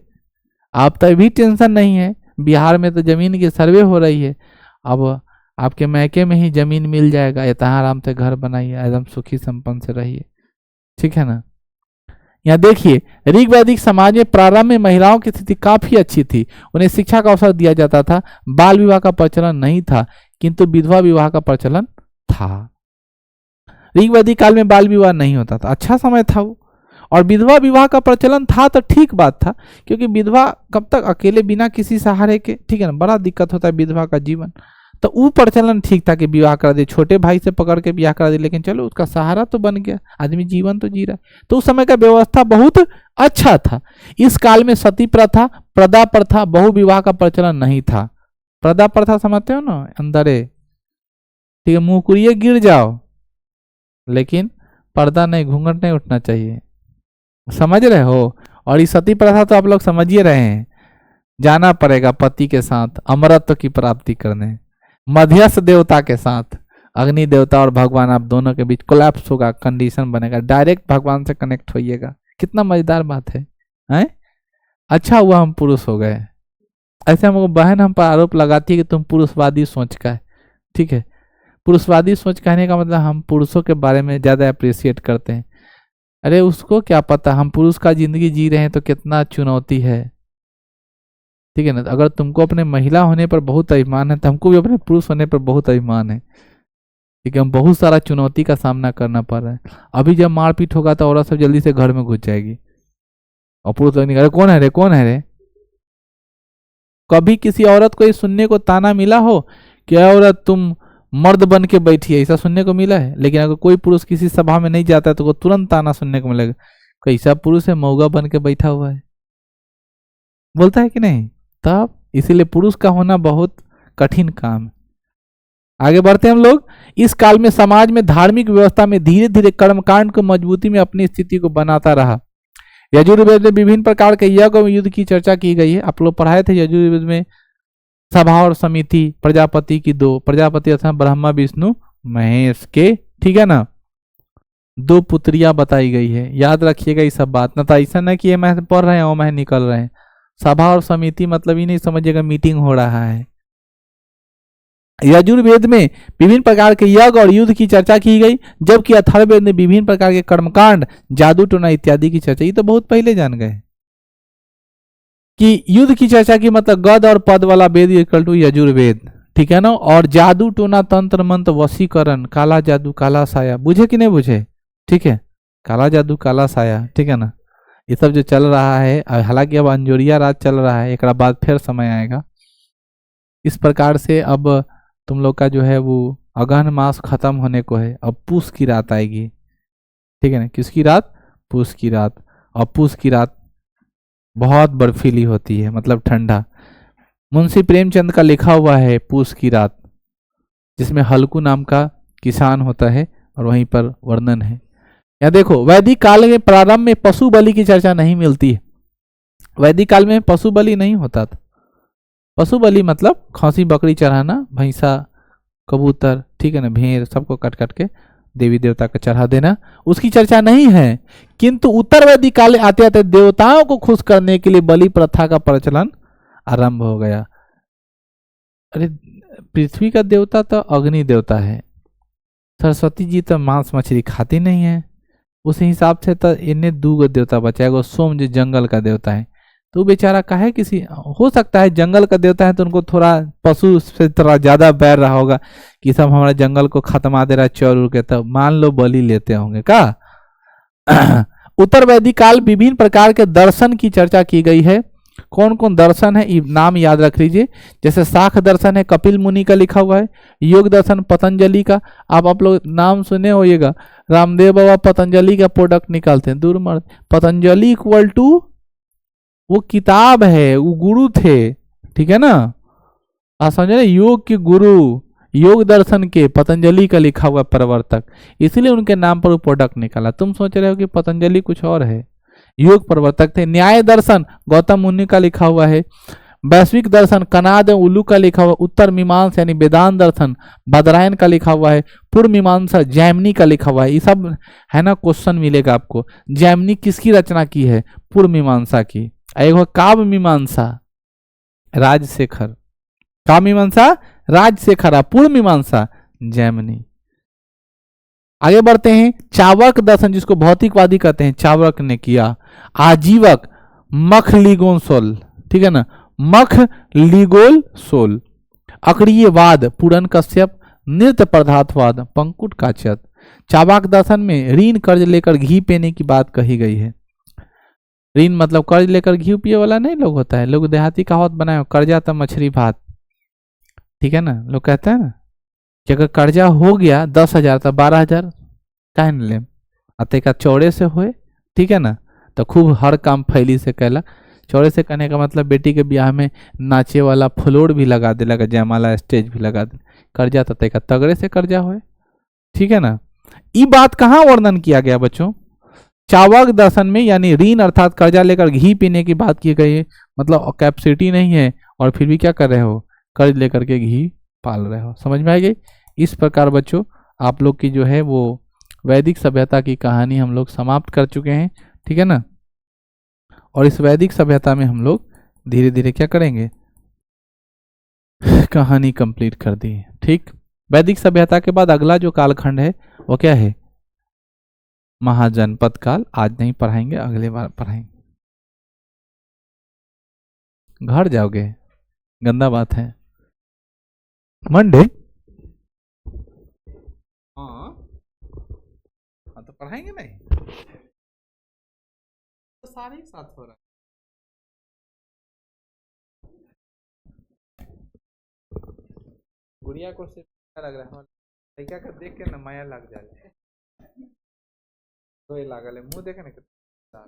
आप तो भी टेंशन नहीं है, बिहार में तो जमीन की सर्वे हो रही है, अब आपके मैके में ही जमीन मिल जाएगा, इतना आराम से घर बनाइए, एकदम सुखी संपन्न से रहिए, ठीक है ना। यहाँ देखिए ऋग वैदिक समाज में प्रारंभ में महिलाओं की स्थिति काफी अच्छी थी, उन्हें शिक्षा का अवसर दिया जाता था, बाल विवाह का प्रचलन नहीं था, किंतु विधवा विवाह का प्रचलन था। ऋग वैदिक काल में बाल विवाह नहीं होता था, अच्छा समय था वो, और विधवा विवाह का प्रचलन था तो ठीक बात था, क्योंकि विधवा कब तक अकेले बिना किसी सहारे के, ठीक है ना, बड़ा दिक्कत होता है विधवा का जीवन, तो वो प्रचलन ठीक था कि विवाह करा दे, छोटे भाई से पकड़ के ब्याह करा दे, लेकिन चलो उसका सहारा तो बन गया, आदमी जीवन तो जी रहा है, तो उस समय का व्यवस्था बहुत अच्छा था। इस काल में सती प्रथा, प्रदा प्रथा, बहु विवाह का प्रचलन नहीं था। प्रदा प्रथा समझते हो ना, अंदर ठीक है मुंह कुरिए गिर जाओ, लेकिन पर्दा नहीं, घूंघट नहीं उठना चाहिए, समझ रहे हो। और ये सती प्रथा तो आप लोग समझिए रहे हैं, जाना पड़ेगा पति के साथ अमरत्व की प्राप्ति करने, मध्यस्थ देवता के साथ, अग्नि देवता और भगवान, आप दोनों के बीच कोलैप्स होगा, कंडीशन बनेगा, डायरेक्ट भगवान से कनेक्ट होइएगा। कितना मजेदार बात है, हैं? अच्छा हुआ हम पुरुष हो गए। ऐसे हमको बहन हम पर आरोप लगाती है कि तुम पुरुषवादी सोच का है, ठीक है। पुरुषवादी सोच कहने का मतलब हम पुरुषों के बारे में ज्यादा अप्रिशिएट करते हैं। अरे उसको क्या पता हम पुरुष का जिंदगी जी रहे हैं तो कितना चुनौती है, ठीक है ना। अगर तुमको अपने महिला होने पर बहुत अभिमान है तो हमको भी अपने पुरुष होने पर बहुत अभिमान है, ठीक है। हम बहुत सारा चुनौती का सामना करना पड़ रहा है। अभी जब मारपीट होगा तो औरत सब जल्दी से घर में घुस जाएगी और पुरुष लोग निकले कौन है रे, कौन है रे। कभी किसी औरत को ये सुनने को ताना मिला हो कि औरत तुम मर्द बन के बैठी है, ऐसा सुनने को मिला है? लेकिन अगर कोई पुरुष किसी सभा में नहीं जाता है तो तुरंत ताना सुनने को मिलेगा, कैसा पुरुष है, मौगा बन के बैठा हुआ है, बोलता है कि नहीं। तब इसीलिए पुरुष का होना बहुत कठिन काम है। आगे बढ़ते हैं हम लोग। इस काल में समाज में धार्मिक व्यवस्था में धीरे धीरे कर्मकांड को मजबूती में अपनी स्थिति को बनाता रहा। यजुर्वेद में विभिन्न प्रकार के यज्ञ और युद्ध की चर्चा की गई है। आप लोग पढ़ाए थे यजुर्वेद में सभा और समिति, प्रजापति की दो, प्रजापति अर्थात ब्रह्मा विष्णु महेश के, ठीक है ना, दो पुत्रियां बताई गई है। याद रखिएगा ये सब बात, ना तो ऐसा ना कि ये मैं पढ़ रहे हैं और मैं निकल रहे हैं। सभा और समिति मतलब ही नहीं समझिएगा मीटिंग हो रहा है। यजुर्वेद में विभिन्न प्रकार के यज्ञ और युद्ध की चर्चा की गई, जबकि अथर्ववेद में विभिन्न प्रकार के कर्मकांड, जादू टोना इत्यादि की चर्चा। ये तो बहुत पहले जान गए कि युद्ध की चर्चा की मतलब गद और पद वाला वेद इक्वल टू यजुर्वेद, ठीक है ना। और जादू टोना, तंत्र मंत्र, वशीकरण, काला जादू, काला साया, बुझे कि नहीं बुझे, ठीक है, काला जादू काला साया, ठीक है ना, ये सब जो चल रहा है, हालांकि अब अंजोरिया राज चल रहा है, एक बाद फिर समय आएगा। इस प्रकार से अब तुम लोग का जो है वो अगहन मास खत्म होने को है, अब पूस की रात आएगी, ठीक है ना। किसकी रात? पूस की रात। और पूस की रात बहुत बर्फीली होती है, मतलब ठंडा। मुंशी प्रेमचंद का लिखा हुआ है पूस की रात, जिसमें हल्कू नाम का किसान होता है और वहीं पर वर्णन है। या देखो, वैदिक काल के प्रारंभ में पशु बलि की चर्चा नहीं मिलती है। वैदिक काल में पशु बलि नहीं होता था। पशु बलि मतलब खसी बकरी चढ़ाना, भैंसा, कबूतर, ठीक है ना, भेड़, सबको कट कट के देवी देवता को चढ़ा देना, उसकी चर्चा नहीं है। किंतु उत्तर वैदिक काल आते आते देवताओं को खुश करने के लिए बलि प्रथा का प्रचलन आरंभ हो गया। अरे पृथ्वी का देवता तो अग्नि देवता है, सरस्वती जी तो मांस मछली खाती नहीं है, उस हिसाब से तो इन्हें दूगो देवता बचा, एगो सोम जो जंगल का देवता है, तो बेचारा काहे किसी, हो सकता है जंगल का देवता है तो उनको थोड़ा पशु से थोड़ा ज्यादा बैर रहा होगा कि सब हमारे जंगल को खत्मा दे रहा है चोर उड़ के, तो मान लो बलि लेते होंगे का। उत्तर वैदिक काल विभिन्न प्रकार के दर्शन की चर्चा की गई है। कौन कौन दर्शन है नाम याद रख लीजिए। जैसे शाख दर्शन है, कपिल मुनि का लिखा हुआ है। योग दर्शन पतंजलि का, आप लोग नाम सुने होइएगा, रामदेव बाबा पतंजलि का प्रोडक्ट निकालते हैं, दूर मर। पतंजलि इक्वल टू वो किताब है, वो गुरु थे, ठीक है ना, आप समझे ना, योग के गुरु, योग दर्शन के पतंजलि का लिखा हुआ प्रवर्तक, इसलिए उनके नाम पर वो प्रोडक्ट निकाला। तुम सोच रहे हो कि पतंजलि कुछ और है, योग प्रवर्तक थे। न्याय दर्शन गौतम मुनि का लिखा हुआ है। वैश्विक दर्शन कनाद उल्लू का लिखा हुआ। उत्तर मीमांसा यानी वेदांत दर्शन बदरायन का लिखा हुआ है। पूर्व मीमांसा जैमिनी का लिखा हुआ है। ये सब है ना, क्वेश्चन मिलेगा आपको। जैमिनी किसकी रचना की है? पूर्व मीमांसा की। एक काव्य मीमांसा राजशेखर, काव्य मीमांसा राजशेखर, पूर्व मीमांसा जैमिनी। आगे बढ़ते हैं। चावक दर्शन, जिसको भौतिकवादी कहते हैं, चावक ने किया। आजीवक मख लिगोन सोल, ठीक है ना, मख लिगोल सोल। अक्रियवाद पूरन कश्यप। नृत्य पदार्थवाद पंकुट काचत। चावाक दर्शन में ऋण कर्ज लेकर घी पीने की बात कही गई है। ऋण मतलब कर्ज लेकर घी पिए वाला नहीं लोग होता है, लोग देहाती कहावत बनाए, कर्जा तो मछली भात, ठीक है ना, लोग कहते हैं ना कि अगर कर्जा हो गया 10,000 तो 12,000 काहे न ले, अते का चौड़े से होए, ठीक है ना, तो खूब हर काम फैली से कैला। चौड़े से कहने का मतलब बेटी के ब्याह में नाचे वाला फ्लोर भी लगा दे लगा, जयमाला स्टेज भी लगा दे, कर्जा तते का तगड़े से कर्जा होए, ठीक है ना। ये बात कहाँ वर्णन किया गया बच्चों? चावक दर्शन में, यानी ऋण अर्थात कर्जा लेकर घी पीने की बात की गई है। मतलब कैपेसिटी नहीं है और फिर भी क्या कर रहे हो, कर्ज लेकर के घी पाल रहे हो। समझ में आ गई? इस प्रकार बच्चों आप लोग की जो है वो वैदिक सभ्यता की कहानी हम लोग समाप्त कर चुके हैं, ठीक है ना। और इस वैदिक सभ्यता में हम लोग धीरे धीरे क्या करेंगे, कहानी कंप्लीट कर दी, ठीक। वैदिक सभ्यता के बाद अगला जो कालखंड है वो क्या है? महाजनपद काल। आज नहीं पढ़ाएंगे, अगले बार पढ़ाएंगे। घर जाओगे? गंदा बात है। मंडे? हाँ, तो पढ़ाएंगे नहीं, तो सारे ही साथ हो रहा है। गुड़िया को से लग रहा है, लड़का का देख के ना माया लग जाए, तो ये लागल है, मुंह देखे ना कितना